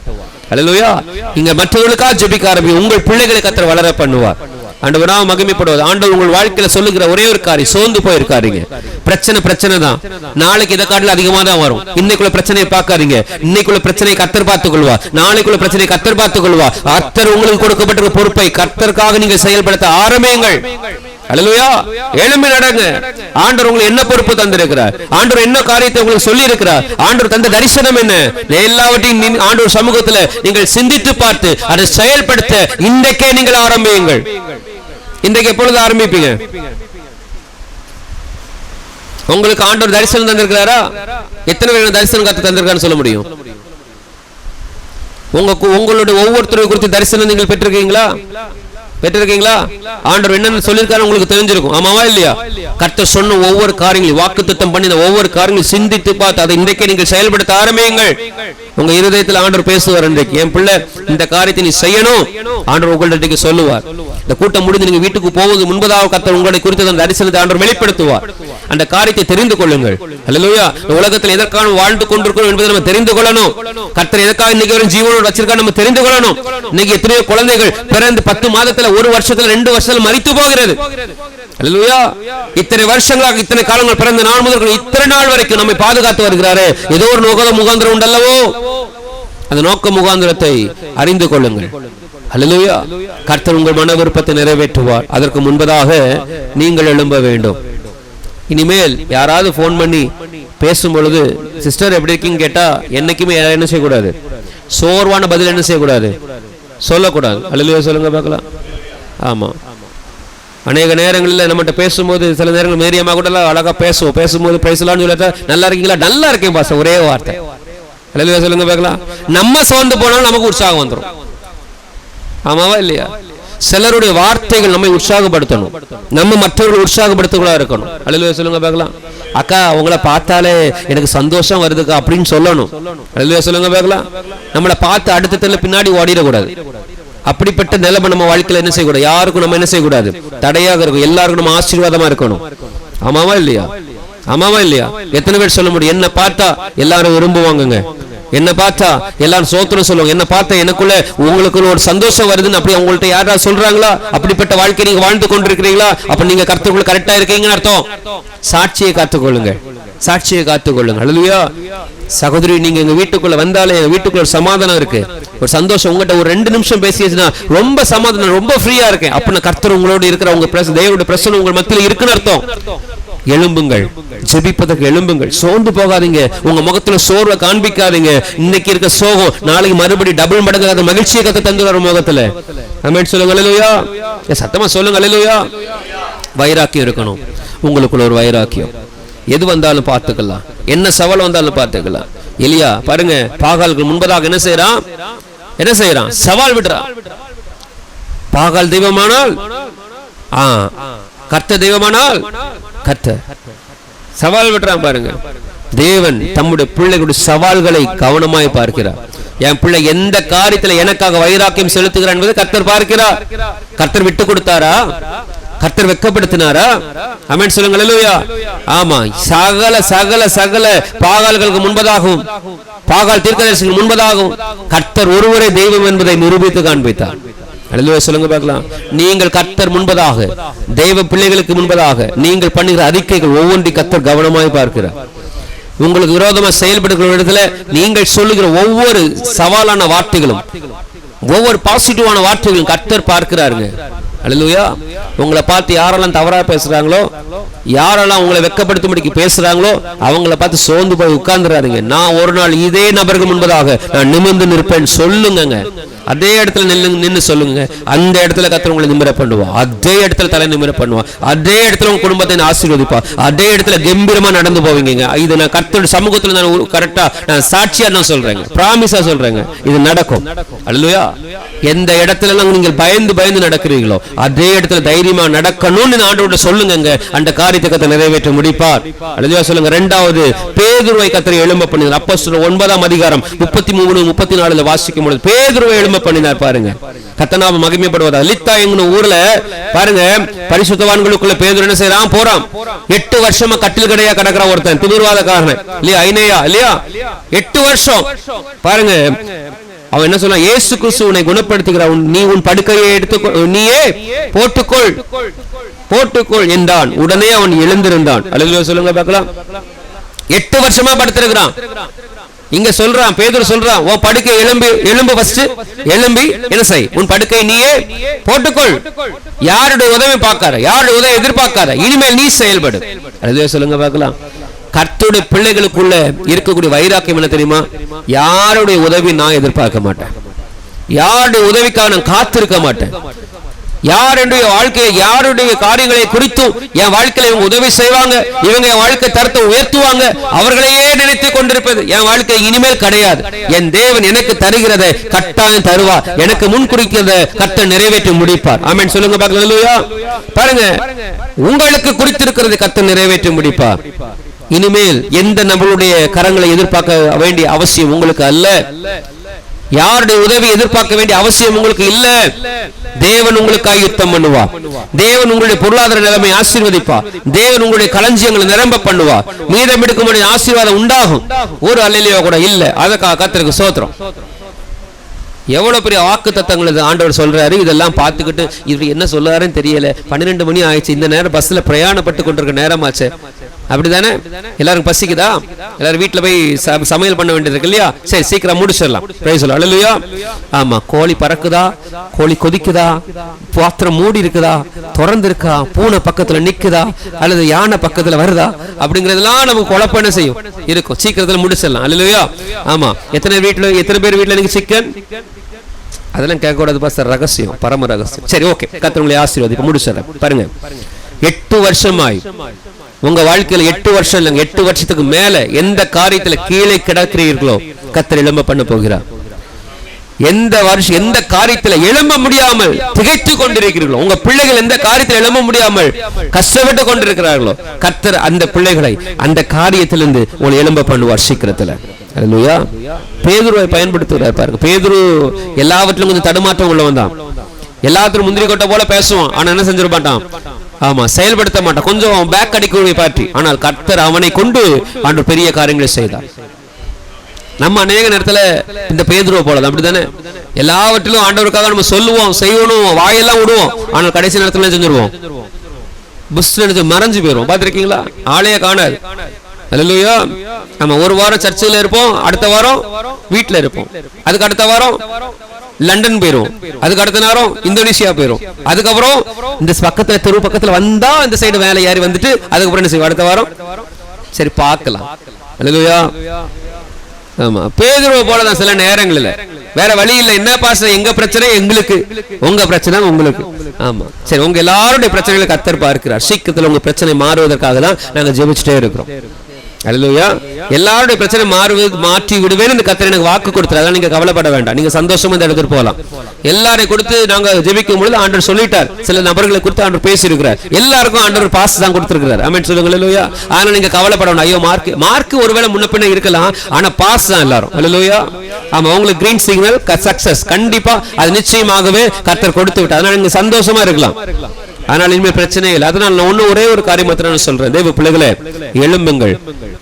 அல்லேலூயா. இங்க மற்றவர்களுக்காக ஜெபிக்க ஆரம்பி, உங்கள் பிள்ளைகளை கர்த்தர் வளர பண்ணுவார். ஆண்டவர் நாம மகிமைப்படுவது. ஆண்டவர் உங்கள் வாழ்க்கையில சொல்லுகிற ஒரே ஒரு காரியம், சோர்ந்து போயிருக்காருங்க. பிரச்சனை தான், நாளைக்கு இதை காட்டில அதிகமா தான் வரும். இன்னைக்குள்ள பிரச்சனையை பார்க்காதீங்க, இன்னைக்குள்ள பிரச்சனையை கர்த்தர் பார்த்துக் கொள்வார். நாளைக்குள்ள பிரச்சனையை கர்த்தர் பார்த்துக் கொள்வார். கர்த்தர் உங்களுக்கு கொடுக்கப்பட்ட பொறுப்பை கர்த்தருக்காக நீங்கள் செயல்படுத்த ஆரம்பியுங்கள். அல்லேலூயா. எழும்பி நடங்க. ஆண்டவர் உங்களுக்கு என்ன பொறுப்பு தந்திருக்கிறார், ஆண்டவர் என்ன காரியத்தை உங்களுக்கு சொல்லி இருக்கிறார், ஆண்டவர் தந்த தரிசனம் என்ன, எல்லாவற்றையும் ஆண்டவர் சமூகத்தில் நீங்கள் சிந்தித்து பார்த்து அதை செயல்படுத்த இன்றைக்கே நீங்கள் ஆரம்பியுங்கள். இன்றைக்கு எப்பொழுது ஆரம்பிப்பீங்க? உங்களுக்கு ஆண்டவர் தரிசனம் தந்திருக்கிறாரா? எத்தனை பேர் தரிசனம் கத்து தந்திருக்கான்னு சொல்ல முடியும்? உங்களுடைய ஒவ்வொருத்தரை குறித்து தரிசனம் நீங்கள் பெற்றிருக்கீங்களா? ஆண்டவர் என்னன்னு சொல்லியிருக்காரு உங்களுக்கு தெரிஞ்சிருக்கும். ஆமாவா இல்லையா? கர்த்தர் சொன்ன ஒவ்வொரு காரியங்களையும், வாக்குத்தத்தம் பண்ணின ஒவ்வொரு காரியங்களையும் சிந்தித்து பார்த்து அதை இன்றைக்கே நீங்கள் செயல்படுத்த ஆரம்பியுங்கள். உங்க இருதயத்தில் ஆண்டவர் பேசுவார். இன்றைக்கு என் பிள்ளை இந்த காரியத்தை நீ செய்யணும், ஆண்டவர் உங்கள்கிட்ட சொல்லுவார். இந்த கூட்டம் முடிந்து நீங்க வீட்டுக்கு போவது முன்பதாக கர்த்தர் உங்களை குறித்து அந்த தரிசனத்தை ஆண்டவர் வெளிப்படுத்துவார். அந்த காரியத்தை தெரிந்து கொள்ளுங்கள். அல்லேலூயா. உலகத்தில் எதற்காக வாழ்ந்து கொண்டிருக்கிறோம் என்பதை நம்ம தெரிந்து கொள்ளணும். கர்த்தர் எதற்காக இன்னைக்கு ஒரு ஜீவனோடு வச்சிருக்காரு நம்ம தெரிந்து கொள்ளணும். இன்னைக்கு எத்தனையோ குழந்தைகள் பிறந்து 10 மாதத்துல, 1 வருஷத்துல, 2 வருஷத்துல மரித்து போகிறது. அல்லேலூயா. இத்தனை வருஷங்களாக, இத்தனை காலங்கள் பிறந்த நாள் முதல் இத்தனை நாள் வரைக்கும் நம்மை பாதுகாத்து வருகிறாரு. ஏதோ ஒரு நோக்க முகாந்திரம் உண்டல்லவோ, அந்த நோக்க முகாந்திரத்தை அறிந்து கொள்ளுங்கள். அல்லேலூயா. கர்த்தர் உங்கள் மன விருப்பத்தை நிறைவேற்றுவார். அதற்கு முன்பதாக நீங்கள் எழும்ப வேண்டும். இனிமேல் யாராவது போன் பண்ணி பேசும் பொழுது, சிஸ்டர் எப்படி இருக்கீங்க கேட்டா என்னைக்குமே என்ன செய்யக்கூடாது, சோர்வான பதில் என்ன செய்யக்கூடாது, சொல்லக்கூடாது. அல்லேலூயா சொல்லுங்க பார்க்கலாம். ஆமா, அநேக நேரங்களில் நம்மகிட்ட பேசும்போது சில நேரங்கள் மேரியமா கூட அழகா பேசுவோம். பேசும்போது பேசலாம்னு சொல்லிட்டா நல்லா இருக்கீங்களா, நல்லா இருக்கேன் பாச, ஒரே வார்த்தை. அல்லேலூயா சொல்லுங்க பார்க்கலாம். நம்ம சோர்ந்து போனாலும் நமக்கு உற்சாகம் வந்துடும். ஆமாவா இல்லையா? சிலருடைய வார்த்தைகள் நம்மை உற்சாகப்படுத்தணும், நம்ம மற்றவர்கள் உற்சாகப்படுத்தக்கூடா இருக்கணும். அல்லேலூயா சொல்லுங்க பார்க்கலாம். அக்கா உங்களை பார்த்தாலே எனக்கு சந்தோஷம் வருதுக்கா அப்படின்னு சொல்லணும். அல்லேலூயா சொல்லுங்க பார்க்கலாம். நம்மளை பார்த்து அடுத்த பின்னாடி ஓடிடக்கூடாது. அப்படிப்பட்ட நிலைமை நம்ம வாழ்க்கையில என்ன செய்யக்கூடாது, யாருக்கும் நம்ம என்ன செய்யக்கூடாது, தடையாக இருக்கும். எல்லாருக்கும் நம்ம ஆசீர்வாதமா இருக்கணும். ஆமாவா இல்லையா? ஆமாவா இல்லையா? எத்தனை பேர் சொல்ல முடியும், என்ன பார்த்தா எல்லாரும் விரும்புவாங்க, என்ன பார்த்தா எல்லாரும் சோத்திரம் சொல்லுவாங்க, என்ன பார்த்தா எனக்குள்ள உங்களுக்கு ஒரு சந்தோஷம் வருதுன்னு அப்படி உங்கள்ட்ட யாராவது சொல்றாங்களா? அப்படிப்பட்ட வாழ்க்கை நீங்க வாழ்ந்து கொண்டிருக்கிறீங்களா? அப்ப நீங்க கர்த்தருக்குள்ள கரெக்டா இருக்கீங்கன்னு அர்த்தம். சாட்சியை காத்துக்கொள்ளுங்க, சாட்சியை காத்துக்கொள்ளுங்க. அல்லேலூயா. சகோதரி, நீங்க எங்க வீட்டுக்குள்ள வந்தாலே எங்க வீட்டுக்குள்ள ஒரு சமாதானம் இருக்கு, ஒரு சந்தோஷம். உங்ககிட்ட ஒரு 2 நிமிஷம் பேசியாச்சுன்னா ரொம்ப சமாதானம், ரொம்ப ஃப்ரீயா இருக்கேன் அப்படின்னு கர்த்தர் உங்களோட இருக்கிற உங்க தேவனுடைய பிரசன்னம் உங்க மத்தியில இருக்குன்னு அர்த்தம். எழும்புங்கள், ஜெபிப்பதற்கு எழும்புங்கள், சோர்ந்து போகாதீங்க, உங்க முகத்துல சோர்வை காண்பிக்காதீங்க. இன்னைக்கு இருக்க சோகம் நாளைக்கு மறுபடி டபுள் மடங்கு மகிழ்ச்சியை கத்த தந்து வர முகத்துல. ஆமென் சொல்லுங்க. அல்லேலூயா. சத்தமா சொல்லுங்க. அல்லேலூயா. வைராக்கியம் இருக்கணும் உங்களுக்குள்ள, ஒரு வைராக்கியம். எது வந்தாலும் பார்த்துக்கலாம், என்ன சவால் வந்தாலும் பார்த்துக்கலாம். எலியா பாருங்க, பாகாலுக்கு முன்பதாக என்ன செய்யறான், சவால் விடுறான். பாகால் தெய்வமானால் கர்த்தர் தெய்வமானால் கர்த்தர் சவால் விடுறான். பாருங்க, தேவன் தம்முடைய பிள்ளைகளுடைய சவால்களை கவனமாய் பார்க்கிறார். என் பிள்ளை எந்த காரியத்துல எனக்காக வைராக்கியம் செலுத்துகிறார் என்பதை கர்த்தர் பார்க்கிறார். கர்த்தர் விட்டு கொடுத்தாரா? கர்த்தர் வெட்கப்படுத்தினாரா? ஆமென் சொல்லுங்க. அல்லேலூயா. ஆமா, சகல சகல சகல பாகால்களுக்கு முன்பதாகவும் பாகால் தீர்க்கதரிசிகளுக்கு முன்பதாகவும் கர்த்தர் ஒருவரே தெய்வம் என்பதை நிரூபித்து காண்பித்தார். அல்லேலூயா சொல்லுங்க பார்க்கலாம். நீங்கள் கர்த்தர் முன்பதாக, தெய்வ பிள்ளைகளுக்கு முன்பதாக நீங்கள் பண்ணுகிற அறிக்கைகள் ஒவ்வொன்றை கர்த்தர் கவனமாய் பார்க்கிறார். உங்களுக்கு விரோதமா செயல்படுகிற இடத்துல நீங்கள் சொல்லுகிற ஒவ்வொரு சவாலான வார்த்தைகளும், ஒவ்வொரு பாசிட்டிவான வார்த்தைகளும் கர்த்தர் பார்க்கிறாருங்க. அல்லேலூயா. உங்களை பார்த்து யாரெல்லாம் தவறா பேசுறாங்களோ, யாரெல்லாம் உங்களை வெட்கப்படுத்தும்படிக்கு பேசுறாங்களோ அவங்கள பார்த்து சோர்ந்து போய் உட்கார்ந்துறாருங்க. நான் ஒரு நாள் இதே நபருக்கு முன்பதாக நான் நிமிர்ந்து நிற்பேன் சொல்லுங்க. அதே இடத்துல நின்று சொல்லுங்க. அந்த இடத்துல கர்த்தர் உங்களை நிமிர பண்ணுவா, அதே இடத்துல தலை நிமிர பண்ணுவா, அதே இடத்துல உங்க குடும்பத்தை ஆசீர்வதிப்பா, அதே இடத்துல கம்பீரமா நடந்து போவீங்க. இது நான் கர்த்தருடைய சமூகத்துல நான் கரெக்டா நான் சாட்சியா நான் சொல்றேங்க, பிராமிஸா சொல்றேங்க, இது நடக்கும். அல்லேலூயா. எந்த இடத்துல நீங்கள் பயந்து பயந்து நடக்கிறீர்களோ அதே இடத்துல தைரியமா நடக்கணும்னு ஆண்டவர்கிட்ட சொல்லுங்க. அந்த காரியத்தை கர்த்தர் நிறைவேற்ற முடிப்பார். அல்லேலூயா சொல்லுங்க. இரண்டாவது, பேதுருவை கர்த்தர் எழும்ப பண்ணினார். அப்போஸ்தலர் 9ஆம் அதிகாரம் 33-34 வாசிக்கும் பொழுது பேதுருவை எழும்ப பண்ணினார். பாருங்க, கர்த்தர் நாம மகிமைப்படுவதா. லித்தா என்கிற ஊர்ல பாருங்க, பரிசுத்தவான்களுக்குள்ள பேதுரு என்ன செய்யறான்? போறான். 8 வருஷமா கட்டில் கடையா கிடக்குற ஒருத்தன், திமிர்வாதக்காரன் இல்லையா, ஐனேயா இல்லையா, 8 வருஷம். பாருங்க, அவன் என்ன சொல்றான்? இயேசு கிறிஸ்து உன்னை குணப்படுத்துகிறார், நீ உன் படுக்கையை எடுத்து நீயே போட்டுக்கொள் என்றான். உடனே அவன் எழுந்திருந்தான். அல்லேலூயா சொல்லுங்க பார்க்கலாம். 8 வருஷமா படுத்திருக்கிறான். இங்க சொல்றான், பேதுரு சொல்றான், உன் படுக்கை எழும்பு ஃபர்ஸ்ட் எழும்பி என்ன செய், உன் படுக்கை நீயே போட்டுக்கொள். யாருடைய உதவி பார்க்காத, யாருடைய உதவி எதிர்பார்க்காத, இனிமேல் நீ செயல்படு. அல்லேலூயா சொல்லுங்க பார்க்கலாம். கர்த்தருடைய பிள்ளைகளுக்குள்ள இருக்கக்கூடிய வைராக்கியம் என்ன தெரியுமா? யாருடைய உதவி நான் எதிர்பார்க்க மாட்டேன், யாருடைய உதவிக்காக நான் காத்திருக்க மாட்டேன். யாருடைய வாழ்க்கையை, யாருடைய காரியங்களை குறித்தும் என் வாழ்க்கையில இவங்க உதவி செய்வாங்க, இவங்க என் வாழ்க்கை தரத்தை உயர்த்துவாங்க, அவர்களையே நினைத்து கொண்டிருப்பது என் வாழ்க்கை இனிமேல் கிடையாது. என் தேவன் எனக்கு தருகிறதை கட்டாயம் தருவார், எனக்கு முன் குறிக்கிறதை கர்த்தர் நிறைவேற்றி முடிப்பார். ஆமென் சொல்லுங்க பார்க்கலாம். அல்லேலூயா. பாருங்க, உங்களுக்கு குறித்திருக்கிறது கர்த்தர் நிறைவேற்றி முடிப்பார். இனிமேல் எந்த நம்மளுடைய கரங்களை எதிர்பார்க்க வேண்டிய அவசியம் உங்களுக்கு அல்ல, யாருடைய உதவி எதிர்பார்க்க வேண்டிய அவசியம் உங்களுக்கு இல்ல. தேவன் உங்களுக்காக யுத்தம் பண்ணுவார், தேவன் உங்களுடைய பொருளாதார நிலைமை ஆசீர்வதிப்பார், தேவன் உங்களுடைய களஞ்சியங்களை நிரம்ப பண்ணுவார், மீதம் எடுக்கும் ஆசீர்வாதம் உண்டாகும். ஒரு அல்லேலூயா கூட இல்ல. அதற்காக கர்த்தருக்கு ஸ்தோத்திரம். எவ்வளவு பெரிய வாக்கு தத்தங்கள் ஆண்டவர் சொல்றாரு. இதெல்லாம் பார்த்துக்கிட்டு இவர் என்ன சொல்றாருன்னு தெரியல. 12 மணி ஆயிடுச்சு, இந்த நேரம் பஸ்ல பிரயாணப்பட்டு கொண்டிருக்க நேரமாச்சு. அப்படிதானே? எல்லாரும் பசிக்குதா? எல்லாரும் வீட்டுல போய் சமையல் பண்ண வேண்டியது இருக்கு இல்லையா? சரி, சீக்கிரம் முடிச்சிடலாம். Praise the Lord. அல்லேலூயா. ஆமா, கோழி பறக்குதா, கோழி கொதிக்குதா, பாத்திரம் மூடி இருக்குதா, திறந்து இருக்கா, பூனை பக்கத்துல நிக்குதா, அல்லது யானை பக்கத்துல வருதா, அப்படிங்கறதெல்லாம் நமக்கு குழப்பம் செய்யும் இருக்கும். சீக்கிரத்துல முடிச்சிடலாம். அல்லேலூயா. ஆமா, எத்தனை பேர் வீட்டுல இன்னைக்கு சிக்கன்? அதெல்லாம் கேட்க கூடாது பாஸ்டர், ரகசியம், பரம ரகசியம். சரி, ஓகே, கர்த்தர் உங்களை ஆசீர்வதிப்பார். முடிச்சிடறேன். பாருங்க, 8 வருஷமாய் உங்க வாழ்க்கையில 8 வருஷம் இல்லைங்க, 8 வருஷத்துக்கு மேல எந்த காரியத்துல கீழே கிடக்கிறீர்களோ கர்த்தர் எழும்ப பண்ண போகிறார். எந்த காரியத்துல எழும்ப முடியாமல் திகைத்து கொண்டிருக்கிறீர்களோ, உங்க பிள்ளைகள் எந்த காரியத்தில் எழும்ப முடியாமல் கஷ்டப்பட்டு கொண்டிருக்கிறார்களோ, கர்த்தர் அந்த பிள்ளைகளை அந்த காரியத்திலிருந்து உங்களை எழும்ப பண்ணுவார் சீக்கிரத்துல. அல்லேலூயா. பேதுருவை பயன்படுத்துகிறார். பாருங்க, பேதுரு எல்லாவற்றிலும் கொஞ்சம் தடுமாற்றம் உள்ளவன் தான். எல்லாத்திலும் முந்திரி கொட்டை போல பேசுவான், ஆனா என்ன செஞ்சிட மாட்டான்? ஆமா, செயல்படுத்த மாட்டான், கொஞ்சம் பேக் அடிக்க பாட்டி. ஆனால் கர்த்தர் அவனை கொண்டு ஆண்டவர் பெரிய காரியங்களை செய்தார். நம்ம அநேக நேரத்துல இந்த பேதுருவை போலதான், அப்படித்தானே? எல்லாவற்றிலும் ஆண்டவருக்காக நம்ம சொல்லுவோம், செய்யணும், வாயெல்லாம் விடுவோம், ஆனால் கடைசி நேரத்துல செஞ்சிருவோம், புஷ் மறைஞ்சு போயிரும். பாத்திருக்கீங்களா? ஆளைய காணாது. அல்லேலூயா. நம்ம ஒரு வாரம் சர்ச்சில் இருப்போம், அடுத்த வாரம் வீட்டுல இருப்போம், அதுக்கு அடுத்த வாரம் லண்டன் போயிரும், அதுக்கு அடுத்த நேரம் இந்தோனேஷியா போயிரும், அதுக்கப்புறம் இந்த பக்கத்துல தெரு பக்கத்துல வந்தா இந்த சைடு வேலை ஏறி வந்துட்டு அதுக்கப்புறம் என்ன செய்வோம்? அடுத்த வாரம் சரி பார்க்கலாம். அல்லேலூயா. ஆமா, பேதுருவை போலதான் சில நேரங்களில் வேற வழி இல்லை. என்ன பாஸ்டர், எங்க பிரச்சனை எங்களுக்கு, உங்க பிரச்சனை உங்களுக்கு. ஆமா, சரி, உங்க எல்லாருடைய பிரச்சனைகளை கர்த்தர் பார்க்கிறார். சீக்கிரத்தில் உங்க பிரச்சனை மாறுவதற்காக தான் நாங்க ஜெபிச்சுட்டே இருக்கிறோம். அல்லேலூயா. எல்லாருடைய பிரச்சனை மாற்றி விடுவேன் இந்த கர்த்தர் எனக்கு வாக்கு கொடுத்தார். அதனால நீங்க கவலைப்பட வேண்டாம், நீங்க சந்தோஷமா இந்த இடத்துக்கு போகலாம். எல்லாரையும் கொடுத்து நாங்க ஜெபிக்கும் பொழுது ஆண்டவர் சொல்லிட்டார், சில நபர்களை கொடுத்து ஆண்டவர் பேசி இருக்கிறார். எல்லாருக்கும் ஆண்டவர் பாஸ் தான் கொடுத்திருக்கிறார். ஆமென் சொல்லுங்க. அல்லேலூயா. ஆனா நீங்க கவலைப்பட வேண்டாம். ஐயோ, மார்க் ஒருவேளை முன்ன பின்ன இருக்கலாம், ஆனா பாஸ் தான் எல்லாரும். அல்லேலூயா. ஆமா, உங்களுக்கு கிரீன் சிக்னல், சக்சஸ் கண்டிப்பா அது நிச்சயமாகவே கர்த்தர் கொடுத்து விட்டார். அதனால நீங்க சந்தோஷமா இருக்கலாம். ஆனால் இனிமேல் பிரச்சனை இல்லை. அதனால நான் ஒரே ஒரு காரியம் மாத்திரம் சொல்றேன். தேவ பிள்ளைகளே, எழும்புங்கள்.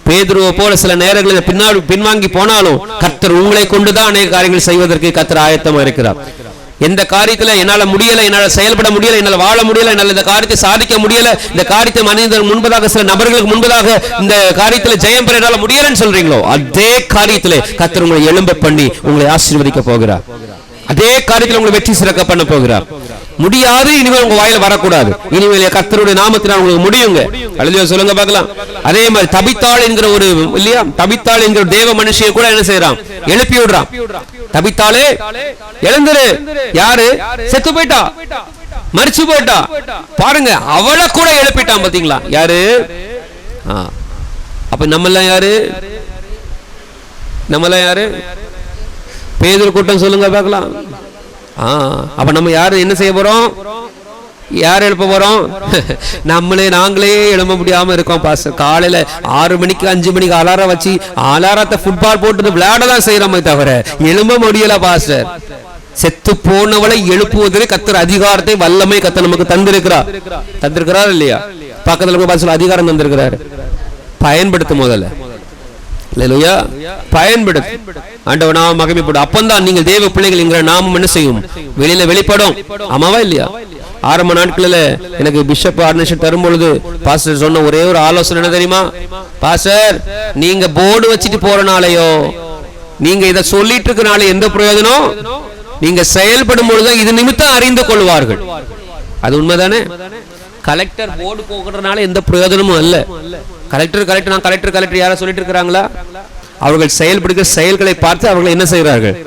பேதுருவை போல சில நேரங்களில் பின்வாங்கி போனாலும் கர்த்தர் உங்களை கொண்டுதான் அநேக காரியங்கள் செய்வதற்கு கர்த்தர் ஆயத்தமா இருக்கிறார். எந்த காரியத்துல என்னால முடியல, என்னால செயல்பட முடியல, என்னால வாழ முடியல, என்னால இந்த காரியத்தை சாதிக்க முடியல, இந்த காரியத்தை மனிதர் முன்பதாக சில நபர்களுக்கு முன்பதாக இந்த காரியத்துல ஜெயம் பெற என்னால முடியலன்னு சொல்றீங்களோ, அதே காரியத்திலே கர்த்தர் உங்களை எழும்ப பண்ணி உங்களை ஆசீர்வதிக்க போகிறார். அதே காரியத்தில் உங்களை வெற்றி சிறக்க பண்ண போகிறார். முடியாது இனிமேல் உங்க வாயில வரக்கூடாது. இனிமேல் கர்த்தருடைய நாமத்தினால் உங்களுக்கு முடியுங்க. அல்லேலூயா சொல்லுங்க பார்க்கலாம். அதே மாதிரி தபித்தாள் என்கிற ஒரு இல்லையா, தபித்தாள் என்கிற தேவ மனுஷியை கூட என்ன செய்யறான்? எழுப்பி விடுறான். தபித்தாளே எழுந்துரு. யாரு? செத்து போயிட்டா, மரிச்சு போயிட்டா. பாருங்க, அவளை கூட எழுப்பிட்டான். பாத்தீங்களா? யாரு? அப்ப நம்மெல்லாம் யாரு? நம்மெல்லாம் யாரு? பேதுரு கூட்டம் சொல்லுங்க பார்க்கலாம். அப்ப நம்ம யாரு என்ன செய்ய போறோம்? யார் எழுப்ப போறோம்? நாங்களே எழும்ப முடியாம இருக்கோம் பாஸ்டர். காலையில 6 மணிக்கு 5 மணிக்கு அலாரம் வச்சு அலாரத்தை ஃபுட்பால் போட்டு விளையாடலாம் செய்யறோமே தவிர எழும்ப முடியல பாஸ்டர். செத்து போனவளை எழுப்புவதிலே கர்த்தர் அதிகாரத்தை வல்லமை கர்த்தர் நமக்கு தந்திருக்கிறார் இல்லையா? பக்கத்துல பாஸ்டர் அதிகாரம் தந்திருக்கிறார். பயன்படுத்தும் முதல்ல. அல்லேலூயா. பயன்படுத்து. ஆண்டவர் நாமம் மகிமைப்படும். அப்பந்தான் நீங்கள் தேவ பிள்ளைகள் என்கிற நாமம் என்ன செய்யும்? வெளியில வெளிப்படும். ஆமாவா இல்லையா? ஆரம்ப நாட்களில் எனக்கு பிஷப் ஆர்டினேஷன் தரும் பொழுது பாஸ்டர் சொன்ன ஒரே ஒரு ஆலோசனை என்ன தெரியுமா? பாஸ்டர், நீங்க போர்டு வச்சுட்டு போறனாலையோ, நீங்க இதை சொல்லிட்டு இருக்கனால எந்த பிரயோஜனம்? நீங்க செயல்படும் பொழுது இது நிமித்தம் அறிந்து கொள்வார்கள். அது உண்மைதானே? கலெக்டர் போர்டு போகிறதுனால எந்த பிரயோஜனமும் அல்ல. கலெக்டர் யாரா சொல்லிட்டு இருக்கிறாங்களா? அவர்கள் செயல்படுகிற செயல்களை பார்த்து அவர்கள் என்ன செய்கிறார்கள்?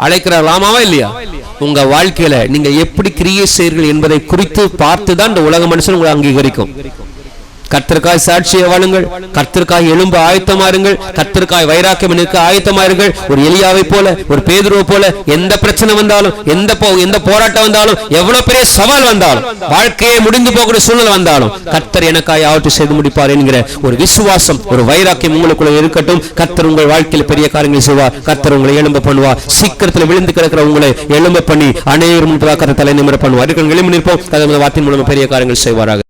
அழைக்கிறார்கள். ஆமாவா இல்லையா? உங்க வாழ்க்கையில நீங்க எப்படி கிரியை செய்கிறீர்கள் என்பதை குறித்து பார்த்துதான் இந்த உலக மனுஷன் உங்களை அங்கீகரிக்கும். கர்த்தருக்காய் சாட்சியை வாழுங்கள். கர்த்தருக்காய் எழும்ப ஆயத்தமாருங்கள். கர்த்தருக்காய் வைராக்கியம் இருக்க ஆயத்தமாருங்கள். ஒரு எலியாவை போல, ஒரு பேதுருவை போல எந்த பிரச்சனை வந்தாலும், எந்த போராட்டம் வந்தாலும், எவ்வளவு பெரிய சவால் வந்தாலும், வாழ்க்கையை முடிந்து போகிற சூழ்நிலை வந்தாலும் கர்த்தர் எனக்காய் ஆவற்றை செய்து முடிப்பார் என்கிற ஒரு விசுவாசம், ஒரு வைராக்கியம் உங்களுக்குள்ள இருக்கட்டும். கர்த்தர் உங்கள் வாழ்க்கையில் பெரிய காரியங்களை செய்வார். கர்த்தர் உங்களை எழும்ப பண்ணுவார். சீக்கிரத்தில் விழுந்து கிடக்கிற உங்களை எழும்ப பண்ணி அநேகரும் தலை நிமிர பண்ணுவார். எழும்பி நிற்போம். வார்த்தையின் மூலம் பெரிய காரியங்கள் செய்வாராக.